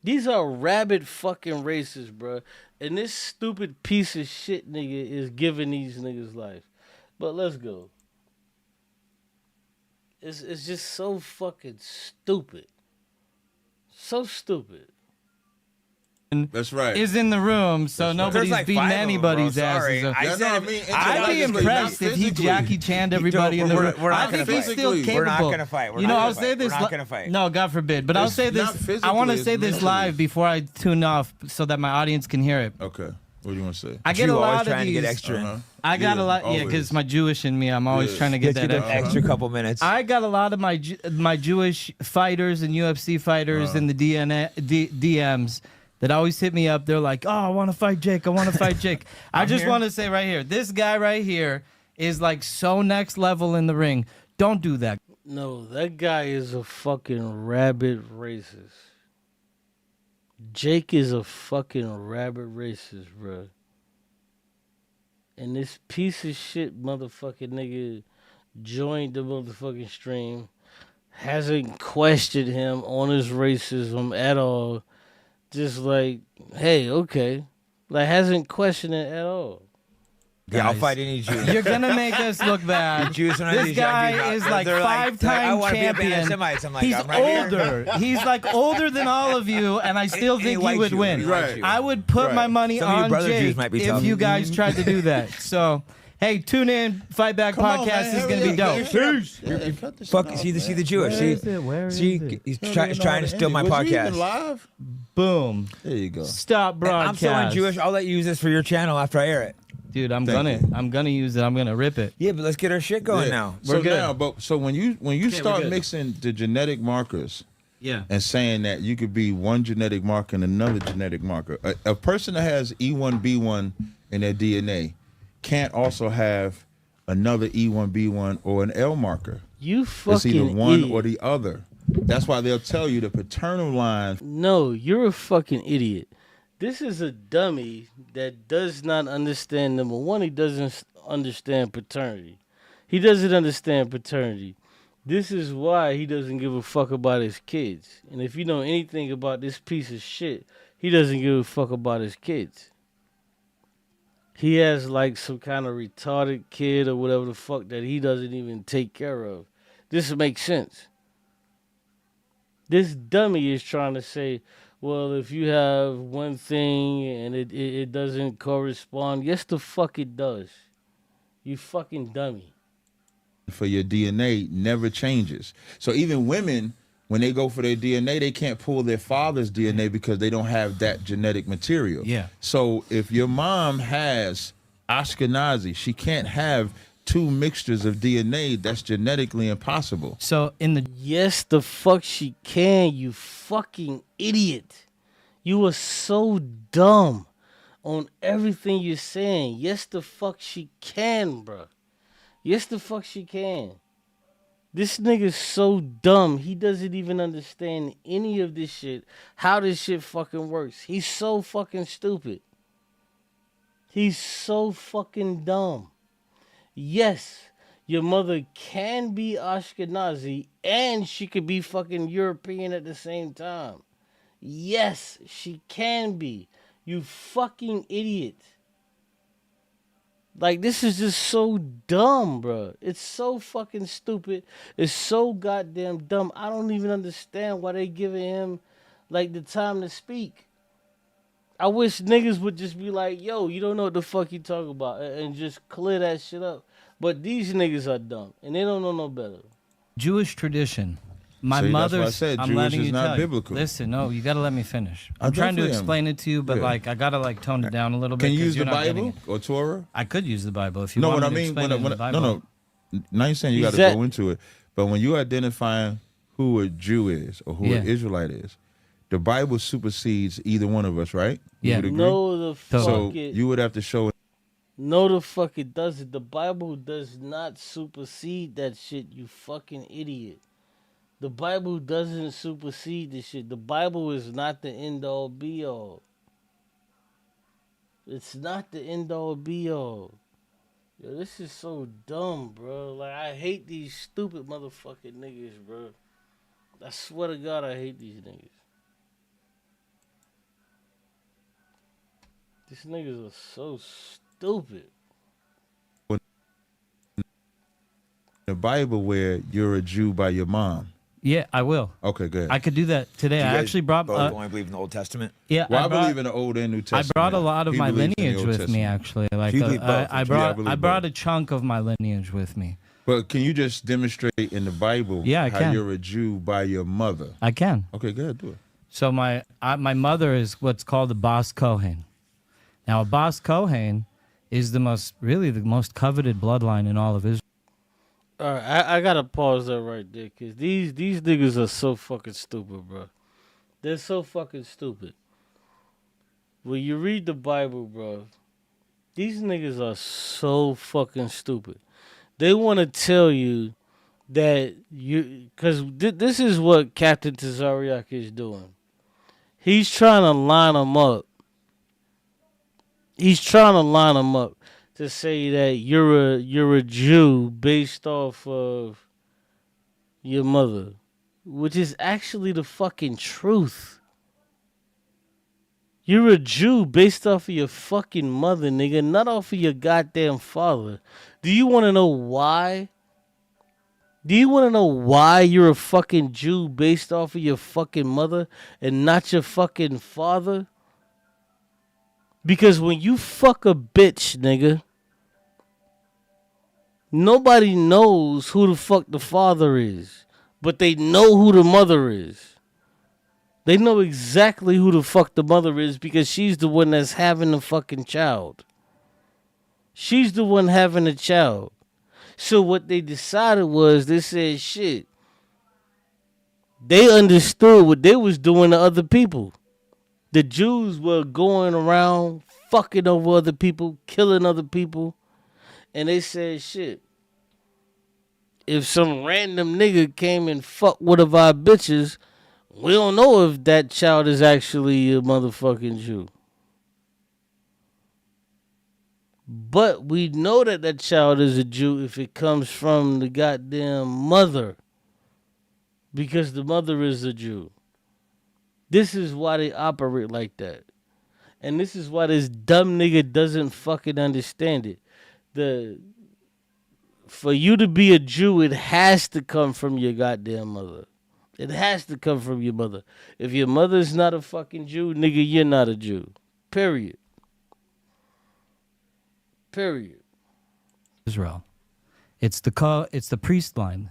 These are rabid fucking racists, bro. And this stupid piece of shit nigga is giving these niggas life. But let's go. It's just so fucking stupid. So stupid. That's right. Is in the room, so That's right. nobody's There's like beating five of them, anybody's bro. Sorry. asses. So I That's said what I if- mean. I'd be Intellectually, impressed not if he physically. Jackie Chan'd everybody in the room. we're not I think gonna he's fight. still We're capable. not gonna fight. We're You know, not I'll gonna say fight. this. We're not gonna fight. No, God forbid. But I'll It's say not this. physically, I want to it's say this mentally. live before I tune off, so that my audience can hear it. Okay. What do you want to say? I get You a always lot of trying to these. get extra. Uh-huh. I got Yeah, a lot. Yeah, always. because it's my Jewish in me. I'm always Yeah. trying to get Get you that the extra. extra couple minutes. I got a lot of my Jewish fighters and UFC fighters in the DMs that always hit me up. They're like, "Oh, I want to fight Jake. I want to fight Jake." I just here. want to say right here, this guy right here is like so next level in the ring. Don't do that. No, that guy is a fucking rabid racist. Jake is a fucking rabid racist, bro. And this piece of shit motherfucking nigga joined the motherfucking stream, hasn't questioned him on his racism at all. Just like, hey, okay. Like, hasn't questioned it at all. Yeah, I'll Guys. fight any Jew. You're gonna make us look bad. Jews, when I This these young guy Jews, is like they're I five-time want to be a champion. anti-Semite. I'm like, He's I'm right older. Here. He's like older than all of you, and I still Any think he white would Jew, win. any white Right. Jew. I would put my money Some of your on brother Jews Jake might be if tough. you guys tried to do that. So, hey, tune in. Fight Back Come on, Podcast man, is gonna hurry be up. dope. Peace. Yeah, cut this Fuck, shit off, see the man. Jewish. Where See, is it? Where is see, it? he's Hurry trying up, to steal my was you podcast. even live? Boom. There you go. Stop I'm broadcast. so Jewish. I'll let you use this for your channel after I air it. Dude, I'm Thank you. gonna use it. I'm gonna rip it. Yeah, but let's get our shit going Yeah. now. So We're good. now, so when you we're start good. mixing the genetic markers Yeah. and saying that you could be one genetic marker and another genetic marker, a person that has E1B1 in their DNA can't also have another E1B1 or an L marker. You It's either fucking one idiot. or the other. That's why they'll tell you the paternal line. No, you're a fucking idiot. This is a dummy that does not understand. Number one, he doesn't understand paternity. He doesn't understand paternity. This is why he doesn't give a fuck about his kids. And if you know anything about this piece of shit, he doesn't give a fuck about his kids. He has like some kind of retarded kid or whatever the fuck that he doesn't even take care of. This makes sense. This dummy is trying to say, well, if you have one thing and it doesn't correspond, yes, the fuck it does. You fucking dummy. For your DNA never changes. So even women, when they go for their DNA, they can't pull their father's DNA because they don't have that genetic material. Yeah. So if your mom has Ashkenazi, she can't have two mixtures of DNA. That's genetically impossible. So in the Yes, the fuck she can, you fucking idiot. You are so dumb on everything you're saying. Yes, the fuck she can, bruh. Yes, the fuck she can. This nigga's so dumb. He doesn't even understand any of this shit. How this shit fucking works. He's so fucking stupid. He's so fucking dumb. Yes, your mother can be Ashkenazi and she could be fucking European at the same time. Yes, she can be. You fucking idiot. Like, this is just so dumb, bro. It's so fucking stupid. It's so goddamn dumb. I don't even understand why they giving him, like, the time to speak. I wish niggas would just be like, yo, you don't know what the fuck you talking about, and just clear that shit up. But these niggas are dumb, and they don't know no better. Jewish tradition, my See, that's why I mother's. said I'm Jewish letting is you not tell biblical. You. Listen, no, you got to let me finish. I I'm trying to definitely am. explain it to you, but Yeah. like I gotta like tone it down a little bit. Can you 'cause use the you're not getting Bible it. or Torah? I could use the Bible if you No, want what I me to mean, explain it in the no, Bible. no. Now you're saying you got to go into it, but when you're identifying who a Jew is or who Yeah. an Israelite is, the Bible supersedes either one of us, right? You Yeah. would agree? No, the fuck So it. you would have to show. No, the fuck it doesn't. The Bible does not supersede that shit, you fucking idiot. The Bible doesn't supersede this shit. The Bible is not the end all be all. It's not the end all be all. Yo, this is so dumb, bro. Like, I hate these stupid motherfucking niggas, bro. I swear to God, I hate these niggas. These niggas are so stupid. The Bible where you're a Jew by your mom. Yeah, I will. Okay, good. I could do that today. You I guys actually brought. both only believe in the Old Testament. Yeah, Well, I brought- believe in the Old and New I Testament. brought a lot of He my believes in the lineage Old with me. Testament. Actually, like You believe both, I don't you? Yeah, I brought believe I brought both. a chunk of my lineage with me. But can you just demonstrate in the Bible Yeah, I how can. you're a Jew by your mother? I can. Okay, good. Do it. So my mother is what's called a Bas Kohen. Now a Bas Kohen is the most coveted bloodline in all of Israel. All right, I gotta pause that right there, cause these niggas are so fucking stupid, bro. They're so fucking stupid. When you read the Bible, bro, these niggas are so fucking stupid. They want to tell you that cause this is what Captain Tazariak is doing. He's trying to line them up. He's trying to line them up to say that you're a Jew based off of your mother, which is actually the fucking truth. You're a Jew based off of your fucking mother, nigga, not off of your goddamn father. Do you want to know why? Do you want to know why you're a fucking Jew based off of your fucking mother and not your fucking father? Because when you fuck a bitch, nigga, nobody knows who the fuck the father is, but they know who the mother is. They know exactly who the fuck the mother is because she's the one that's having the fucking child. She's the one having the child. So what they decided was they said, shit, they understood what they was doing to other people. The Jews were going around fucking over other people, killing other people. And they said, shit, if some random nigga came and fucked one of our bitches, we don't know if that child is actually a motherfucking Jew. But we know that that child is a Jew if it comes from the goddamn mother. Because the mother is a Jew. This is why they operate like that. And this is why this dumb nigga doesn't fucking understand it. For you to be a Jew, it has to come from your goddamn mother. It has to come from your mother. If your mother's not a fucking Jew, nigga, you're not a Jew. Period. Period. Israel. It's the priest line.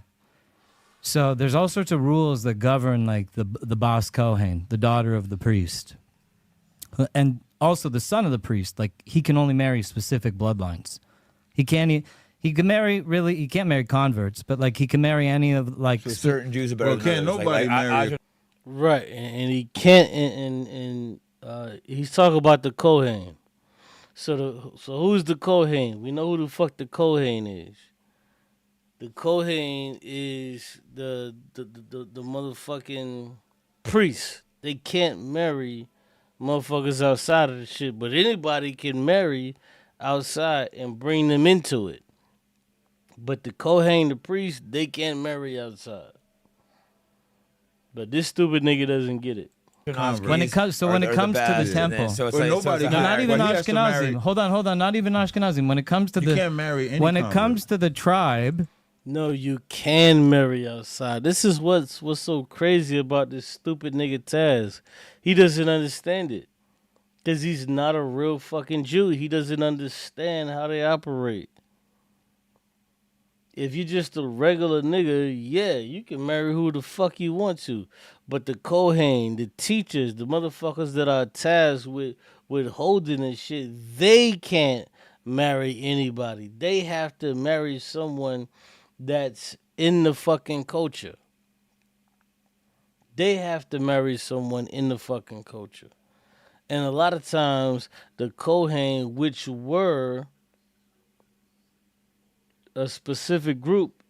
So there's all sorts of rules that govern like the Bas Kohen, the daughter of the priest. And also the son of the priest, like he can only marry specific bloodlines. He can't marry converts, but like he can marry any of like So certain Jews are better Well, than can't others. nobody marry. Right, and he can't, and he's talking about the Kohen. So who's the Kohen? We know who the fuck the Kohen is. The Kohen is the motherfucking priest. They can't marry motherfuckers outside of the shit, but anybody can marry outside and bring them into it. But the Kohen, the priest, they can't marry outside. But this stupid nigga doesn't get it. When it comes to the temple. So it's Well, like, nobody No, can- not even Well, he has to Ashkenazi. marry- Hold on. Not even Ashkenazi. When it comes to You can't marry any when it convert. comes to the tribe, No, you can marry outside. This is what's so crazy about this stupid nigga Taz. He doesn't understand it. Because he's not a real fucking Jew. He doesn't understand how they operate. If you're just a regular nigga, yeah, you can marry who the fuck you want to. But the Kohen, the teachers, the motherfuckers that are tasked with holding and shit, they can't marry anybody. They have to marry someone that's in the fucking culture. They have to marry someone in the fucking culture. And a lot of times, the Kohen, which were a specific group,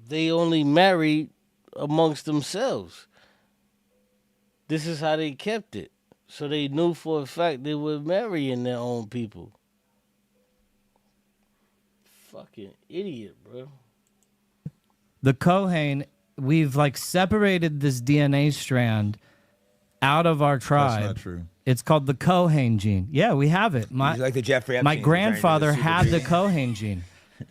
they only married amongst themselves. This is how they kept it. So they knew for a fact they were marrying their own people. Fucking idiot, bro. the Kohen, we've like separated this DNA strand out of our tribe. That's not true. It's called the Kohen gene. Yeah, we have it. He's like the Jeffrey Epstein. My He's grandfather trying to do had the super Kohen gene.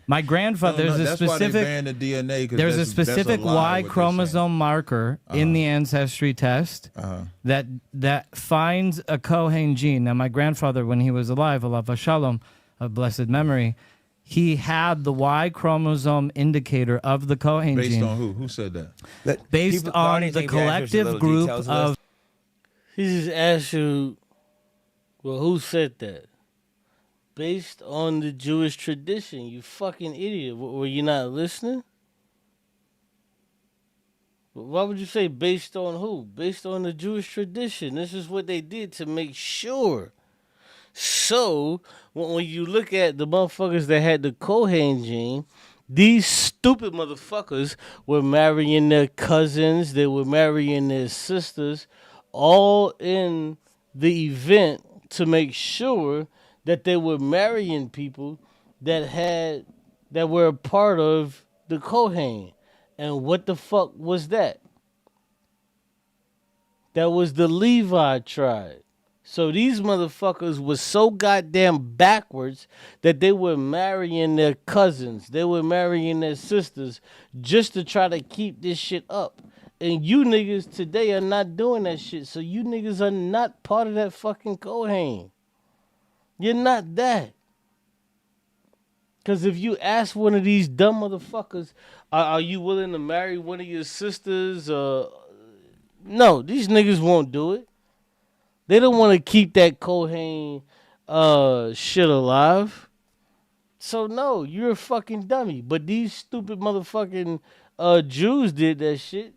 My grandfather, No, there's a that's why they specific banned the DNA. 'Cause there's a that's specific lie, Y what they're chromosome marker in the ancestry test that finds a Kohen gene. Now, my grandfather, when he was alive, alav shalom, of blessed memory, he had the Y chromosome indicator of the Kohen Based gene. on who? Who said that? That Based people- on audience the needs to ask for collective little group details of this. He just asked you, well, who said that? Based on the Jewish tradition, you fucking idiot. Were you not listening? Why would you say based on who? Based on the Jewish tradition. This is what they did to make sure. So, when you look at the motherfuckers that had the Kohen gene, these stupid motherfuckers were marrying their cousins, they were marrying their sisters, all in the event to make sure that they were marrying people that were a part of the Kohen. And what the fuck was that? That was the Levi tribe. So these motherfuckers was so goddamn backwards that they were marrying their cousins. They were marrying their sisters just to try to keep this shit up. And you niggas today are not doing that shit. So you niggas are not part of that fucking Kohen. You're not that. Because if you ask one of these dumb motherfuckers, are you willing to marry one of your sisters? No, these niggas won't do it. They don't want to keep that Kohen shit alive. So no, you're a fucking dummy. But these stupid motherfucking Jews did that shit.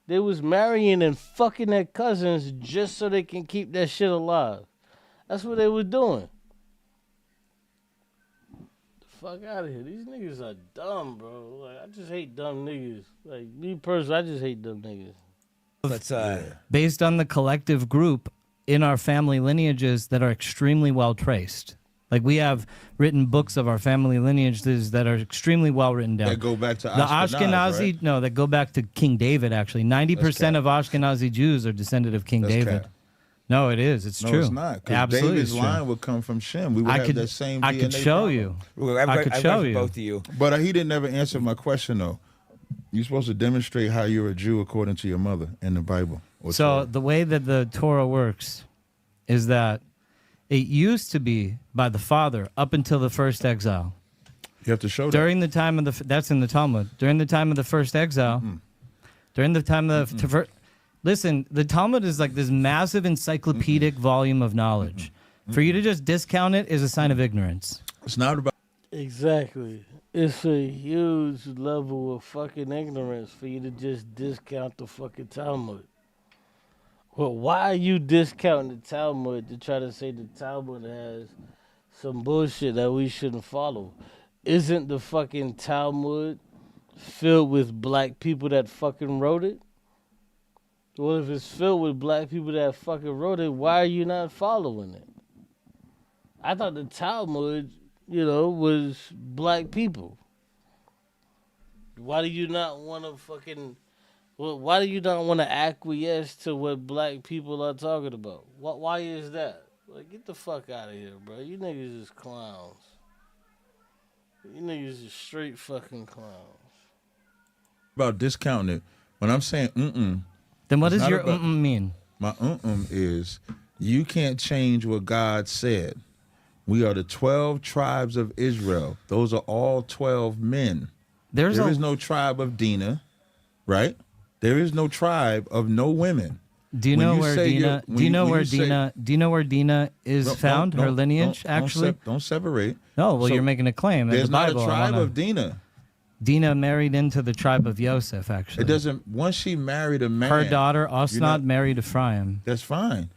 They was marrying and fucking their cousins just so they can keep that shit alive. That's what they was doing. Fuck out of here. These niggas are dumb, bro. Like, I just hate dumb niggas. Like, me personally, I just hate dumb niggas. Let's Based on the collective group in our family lineages that are extremely well traced. Like, we have written books of our family lineages that are extremely well written down. That go back to the Ashkenazi, right? No, that go back to King David, actually. 90% of Ashkenazi Jews are descended of King David. Cap. No, it is. It's No, true. it's not. 'Cause Absolutely, David's it's true. line would come from Shem. We would have that same DNA. I could show problem. you. I could show you. both of you. But he didn't ever answer my question, though. You're supposed to demonstrate how you're a Jew according to your mother in the Bible. Or So Torah. the way that the Torah works is that it used to be by the father up until the first exile. You have to show that. During the time of that's in the Talmud. During the time of the first exile, during the time of the listen, the Talmud is like this massive encyclopedic volume of knowledge. For you to just discount it is a sign of ignorance. It's not about. Exactly. It's a huge level of fucking ignorance for you to just discount the fucking Talmud. Well, why are you discounting the Talmud to try to say the Talmud has some bullshit that we shouldn't follow? Isn't the fucking Talmud filled with black people that fucking wrote it? Well, if it's filled with black people that fucking wrote it, why are you not following it? I thought the Talmud, was black people. Why do you not want to fucking... Well, why do you not want to acquiesce to what black people are talking about? Why is that? Like, get the fuck out of here, bro. You niggas is clowns. You niggas is straight fucking clowns. About discounting it. When I'm saying Then what It's does not your about- mean? my is you can't change what God said. We are the 12 tribes of Israel. Those are all 12 men. There is no tribe of Dinah, right? There is no tribe of no women. Do you When know you where say Dinah? you're- Do when you know when where you say- Dinah? Do you know where Dinah is Don't- found? don't- Her lineage, don't actually. don't separate. No, well, So you're making a claim. In There's the not Bible, a I tribe wanna- of Dinah. Dinah married into the tribe of Yosef. Actually, It doesn't. Once she married a man, Her daughter you're Osnat not- married Ephraim. That's fine.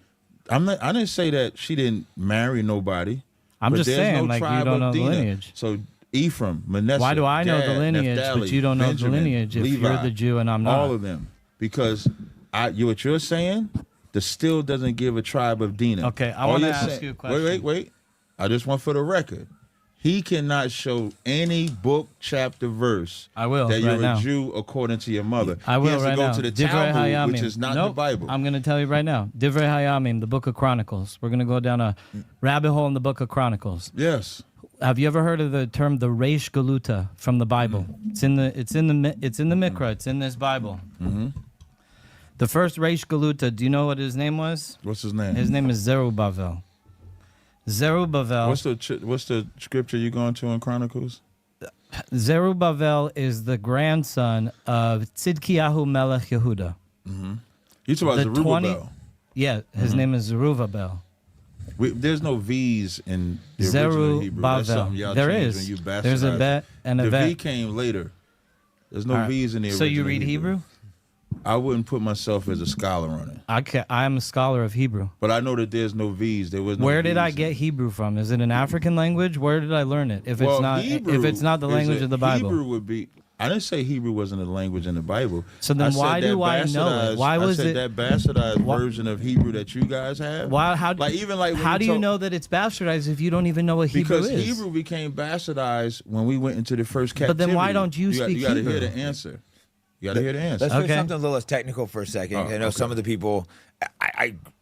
I'm not. I didn't say that she didn't marry nobody. I'm but just there's saying, no like, you tribe don't of know the Dinah. lineage. So Ephraim, Manasseh. Why do I know the Gad, lineage, Naphtali, but you don't know Benjamin, the lineage if Levi, you're the Jew and I'm not? All of them, because what you're saying, the still doesn't give a tribe of Dinah. Okay, I All wanna you're ask saying- you a question. Wait. I just want for the record. He cannot show any book, chapter, verse I will, that you're right now. a Jew according to your mother. I will He has right to go now. to the Divrei Talmud, which Hayamim. is not Nope, the Bible. I'm going to tell you right now. Divrei Hayamim, the Book of Chronicles. We're going to go down a rabbit hole in the Book of Chronicles. Yes. Have you ever heard of the term the Reish Galuta from the Bible? It's in the Mikra. It's in this Bible. The first Reish Galuta. Do you know what his name was? What's his name? His name is Zerubbabel. Zerubbabel. What's the scripture you going to in Chronicles? Zerubbabel is the grandson of Tzidkiyahu Melech Yehuda. You talk about The Zerubbabel. Yeah, his name is Zerubbabel. There's no V's in the original Hebrew. That's Zerubbabel. something y'all There changed is. when you bastardized There's a bet and a the vet. V came later. There's no All right. V's in the So original you read Hebrew? I wouldn't put myself as a scholar on it. I am a scholar of Hebrew. But I know that there's no V's. There was no Where did V's I in get it. Hebrew from? Is it an African language? Where did I learn it? If Well, it's not, Hebrew if it's not the is language of the Bible, Hebrew would be. I didn't say Hebrew wasn't a language in the Bible. So then I said why that do I know it? bastardized- Why was I said it- that bastardized version of Hebrew that you guys have? Why? How? Like even like when how do you talk- know that it's bastardized if you don't even know what Hebrew Because is? Hebrew became bastardized when we went into the first captivity. But then why don't you speak You got to Hebrew? hear the answer. You got to hear the answer. Let's do Okay. something a little less technical for a second. I know some of the people.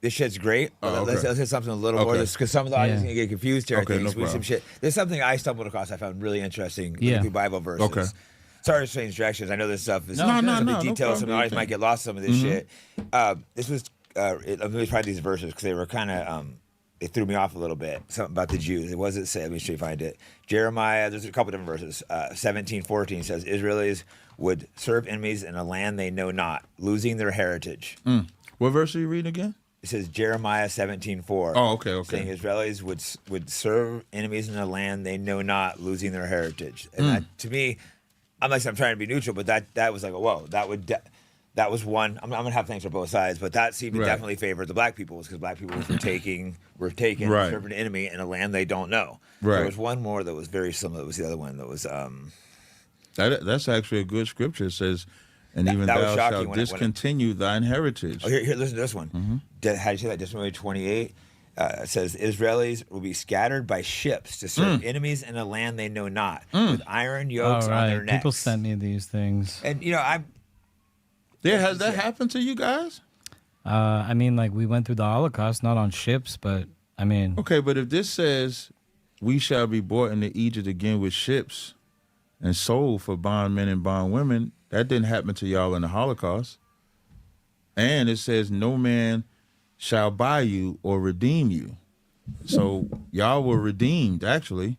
This shit's great. But Oh, let's okay. hit something a little more, Okay. because some of the audience Yeah. gonna get confused here. Okay, I think. no With some problem. shit. There's something I stumbled across. I found really interesting. Yeah. Looking through Bible verses. Okay. Sorry to change directions. I know this stuff is No, some no, of the no details. problem. Some of the audience might get lost in some of this shit. This was. Let me try these verses because they were kind of. It threw me off a little bit. Something about the Jews. It wasn't said. Let me see if I find it. Jeremiah. There's a couple different verses. 17:14 says Israelis would serve enemies in a land they know not, losing their heritage. What verse are you reading again? It says Jeremiah 17:4. Oh, okay. Saying Israelis would serve enemies in a land they know not, losing their heritage. And that, to me, I'm trying to be neutral, but that was like, whoa, that was one. I'm gonna have things for both sides, but that seemed to Right. definitely favor the black people, because black people were taken, Right. serving an enemy in a land they don't know. Right. There was one more that was very similar. That was the other one that was. That's actually a good scripture. It says, and even that was thou shocking shalt when it- discontinue thine heritage. Oh, here, listen to this one. How do you say that? Deuteronomy 28. It says Israelis will be scattered by ships to serve enemies in a land they know not, with iron yokes All on their right, necks. people sent me these things. And I'm Yeah, has that happened to you guys? I mean, like we went through the Holocaust, not on ships, but I mean, Okay, but if this says, we shall be brought into Egypt again with ships and sold for bondmen and bondwomen, that didn't happen to y'all in the Holocaust. And it says, no man shall buy you or redeem you. So y'all were redeemed, actually.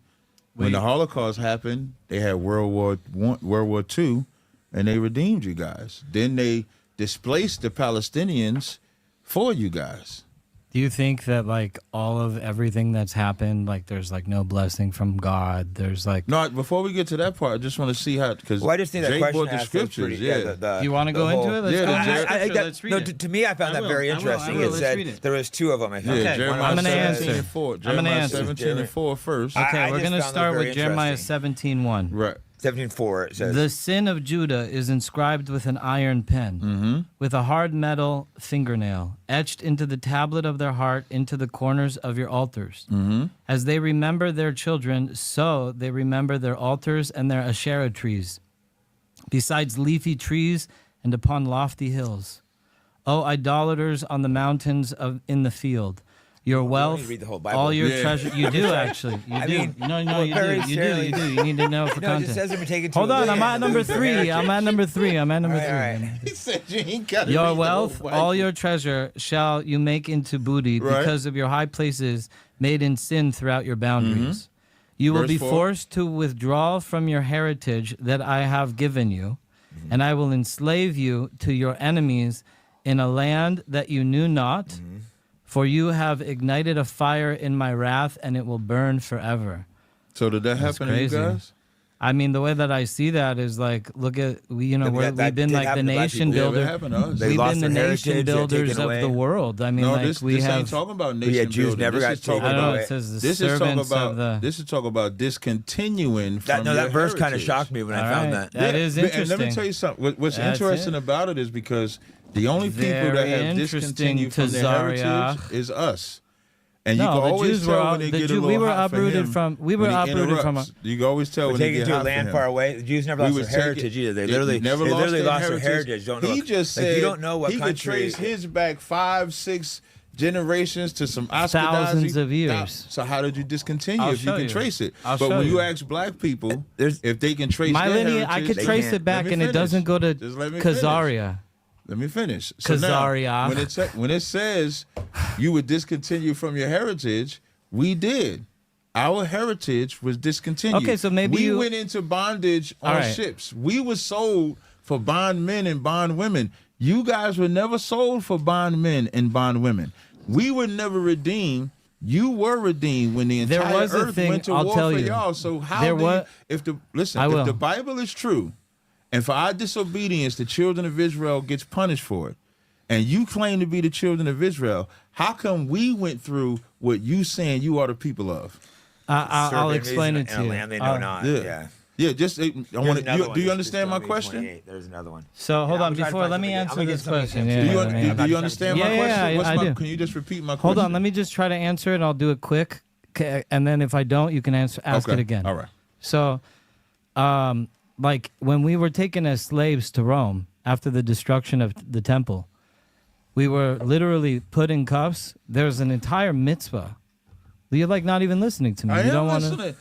When the Holocaust happened, they had World War II, and they redeemed you guys. Then they displaced the Palestinians for you guys. do you think that like all of everything that's happened, like there's like no blessing from God? There's like, No, before we get to that part, I just want to see how, because well, I just think that Jake question brought the asked was scriptures. pretty, Yeah. do you want to go into it? Let's Yeah, go the into Jer- the I scripture. that, Let's read no, it. to me, I found I that will, very I will, interesting. I will. It Let's said read it. there was two of them. I found. Yeah, Okay, Jeremiah I'm gonna 17 answer. and 4. I'm gonna Jeremiah answer. 17 and 4 first. I Okay, we're just gonna found that start very with Jeremiah interesting. 17:1. Right. 17:4. It says The sin of Judah is inscribed with an iron pen, with a hard metal fingernail, etched into the tablet of their heart, into the corners of your altars. As they remember their children, so they remember their altars and their Asherah trees, besides leafy trees and upon lofty hills. O idolaters on the mountains in the field, your need wealth, to read the whole Bible. all your Yeah. treasure. You do actually. You I do. mean, no, well, you very do. You do. You do. You need to know for no, it content. just says they've been taken to Hold a on, I'm land at and number lose their 3. heritage. I'm at number 3. I'm at number All 3. right. He said you ain't got to Your wealth, all your treasure shall you make into booty Right. because of your high places made in sin throughout your boundaries. You will Verse be 4. forced to withdraw from your heritage that I have given you, and I will enslave you to your enemies in a land that you knew not, for you have ignited a fire in my wrath, and it will burn forever. So did that That's happen to you crazy. guys? I mean, the way that I see that is like, look at Yeah, but we've that been did like the happen to black nation people. Yeah, it builder. happened to us. They We've lost been the their nation heritage, they're builders taken of away. the world. I mean, No, like this we have. ain't talking about nation yeah, Jews building. never This got is talking I don't know. about- It says the This is talking servants about of the. this is talking about discontinuing from That your verse kind of heritage. shocked me when I All found right. that. That is And let me interesting. tell you something. What's That's interesting it. about it is because the only people that Very have interesting, discontinued from their Tazaria. heritage is us. And you No, can the always Jews were tell all- when they the get Jew- a we little were hot for uprooted him from- we were when he uprooted from interrupts. You can always tell We're when they taken get to a hot for land him. far away. The Jews never We lost was their taking- heritage either. They they literally never they lost literally their lost their heritage. heritage. Don't know. He just like, said you don't know what he country. could trace his back 5-6 generations to some Ashkenazi. Thousands of years. So how did you discontinue I'll if you show can you. trace it? I'll But show when you you. ask black people There's- if they can trace My their lineage, I heritage, could they trace can't. it back, Let me and it finish. doesn't go to Just let me finish. Khazaria. Let me finish. So now, Khazaria. when it says you would discontinue from your heritage, we did. Our heritage was discontinued. Okay, so maybe we you- went into bondage All on right. ships. We were sold for bondmen and bondwomen. You guys were never sold for bondmen and bondwomen. We were never redeemed. You were redeemed when the There entire was a earth thing, went to I'll war tell for you. y'all. So how There do wa- you, if the listen, I if will. the Bible is true, and for our disobedience, the children of Israel gets punished for it, and you claim to be the children of Israel, how come we went through what you saying you are the people of? I'll Serve explain it enemies to in you. a land they know not. Yeah. Yeah. Yeah, just I There's want another to. one. Do you Just understand my tell me question? 28. There's another one. So hold Yeah, on, I'm trying to before find let me something. I'm answer gonna get this something question. against Yeah, you. Do you, let me- do you understand my Yeah, question? yeah, I do. Can you just repeat my question? Hold on, let me just try to answer it. I'll do it quick, and then if I don't, you can ask Okay. it again. All right. So, like when we were taken as slaves to Rome after the destruction of the temple, we were literally put in cuffs. There's an entire mitzvah. You're like not even listening to me. I You am don't want listening.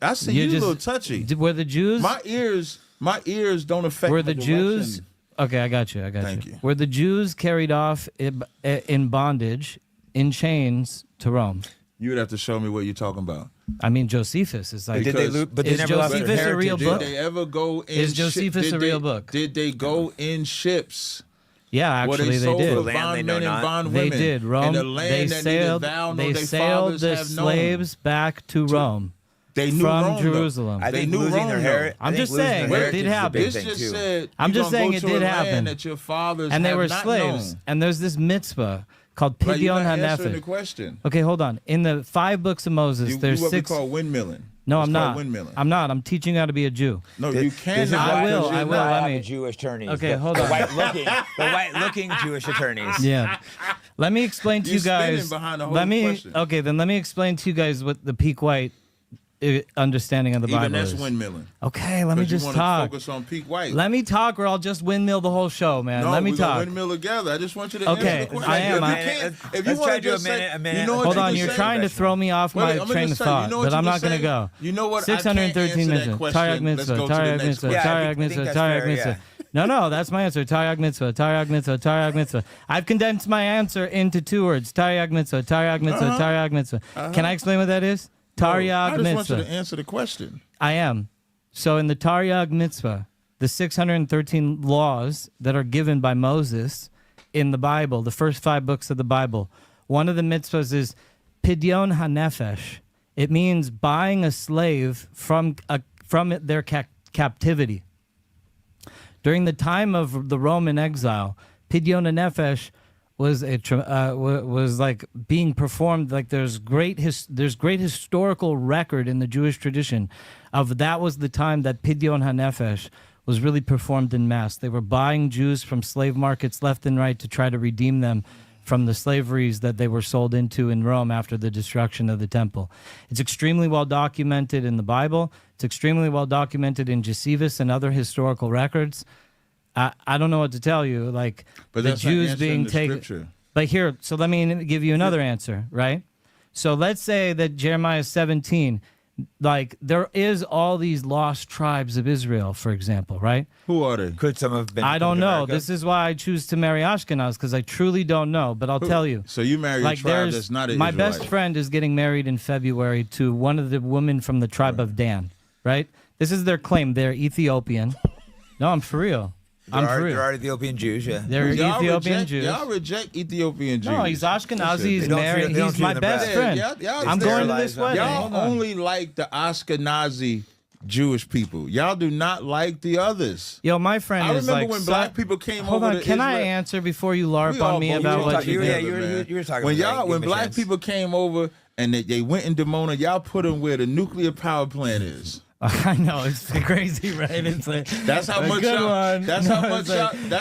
I see You you a just- little touchy. Were the Jews? My ears don't affect. Were my the direction. Jews? Okay, I got you. Thank you. Were the Jews carried off in bondage, in chains to Rome? You would have to show me what you're talking about. I mean, Josephus is like. Did they Because- but they Is never lost their Josephus a real heritage. book? Did they ever go in? Is Josephus a real book? Did they go in ships? Yeah, Where actually, they sold did. for Land they know bondmen and not. bondwomen. They did. Rome. And the land They that sailed. neither thou nor They their sailed fathers the have slaves back to Rome. They knew from Rome, though. Jerusalem. I They think knew losing Rome, their though. heritage. I'm just saying, it did happen. This just said I'm you're just gonna saying go it to did a happen. land that your fathers And they have were not slaves. known. And there's this mitzvah called Like, you're Pidyon not answering the HaNefesh. question. Okay, hold on. In the 5 books of Moses, You there's what 6. we call windmilling. No, It's I'm called not. Windmilling. I'm not. I'm teaching you how to be a Jew. No, you This is cannot. I why- will, this is I will. why Let have me- the Jewish attorneys. Okay, the, hold the on. white-looking Jewish attorneys. Yeah. Let me explain to You're you guys. spinning behind the whole let me question. Okay, then let me explain to you guys what the peak white understanding of the Even Bible that's is. windmilling. Okay, let me Because you just want to talk. focus on peak white. Let me talk, or I'll just windmill the whole show, man. No, let me we're gonna talk. windmill together. I just want you to Okay, answer the question. I am. If you I- can't, if you let's try want to do a just say, minute- a minute. you know what Hold you on, can you're say? trying to throw me off Wait, my I'm train just of tell you, thought, you know what but you I'm can not going to say? go. You know what? I can't 613 answer that mitzvah. question. Taryag Let's mitzvah. go to the Taryag next mitzvah. question. Yeah, I Taryag think mitzvah. that's Taryag fair, mitzvah. yeah. No, that's my answer. Taryag mitzvah. Taryag mitzvah. Taryag mitzvah. I've condensed my answer into 2 words. Taryag mitzvah. Taryag mitzvah. Taryag mitzvah. Can I explain what that is? Taryag I just want you mitzvah. to answer the question. I am. So in the Taryag mitzvah, the 613 laws that are given by Moses in the Bible, the first 5 books of the Bible, one of the mitzvahs is Pidyon HaNefesh. It means buying a slave from their captivity. During the time of the Roman exile, Pidyon HaNefesh was like being performed. Like there's great historical record in the Jewish tradition of that was the time that Pidyon HaNefesh was really performed in mass. They were buying Jews from slave markets left and right to try to redeem them from the slaveries that they were sold into in Rome after the destruction of the temple. It's extremely well documented in the Bible. It's extremely well documented in Josephus and other historical records. I don't know what to tell you. Like But the that's not Jews answering being the taken. scripture. But here, so let me give you another answer, right? So let's say that Jeremiah 17, like there is all these lost tribes of Israel, for example, right? Who are they? Could some have been? I don't come to know. America? This is why I choose to marry Ashkenaz, because I truly don't know. But I'll tell you. So you marry a Like tribe there's that's not an my Israelite. best friend is getting married in February to one of the women from the tribe of Dan, right? This is their claim. They're Ethiopian. No, I'm for real. I'm for There real. are Ethiopian Jews, yeah. They're Y'all Ethiopian reject, Jews. Y'all reject Ethiopian Jews. No, he's Ashkenazi. He's They don't married. treat- they don't He's treat my them best bad. friend. Y'all I'm going to sterilize this them. wedding. Y'all Hold on. only like the Ashkenazi Jewish people. Y'all do not like the others. Yo, my friend I is remember like when so- black people came Hold over on, to can I Israel. answer before you LARP We all on me both- about we what all you talk- did? yeah, you were talking When about y'all, that. when Give me a black chance. people came over and they went in Dimona, y'all put them where the nuclear power plant is. I know it's crazy, right? It's like That's how a much good y'all. one. That's No, how much it's like- y'all. That's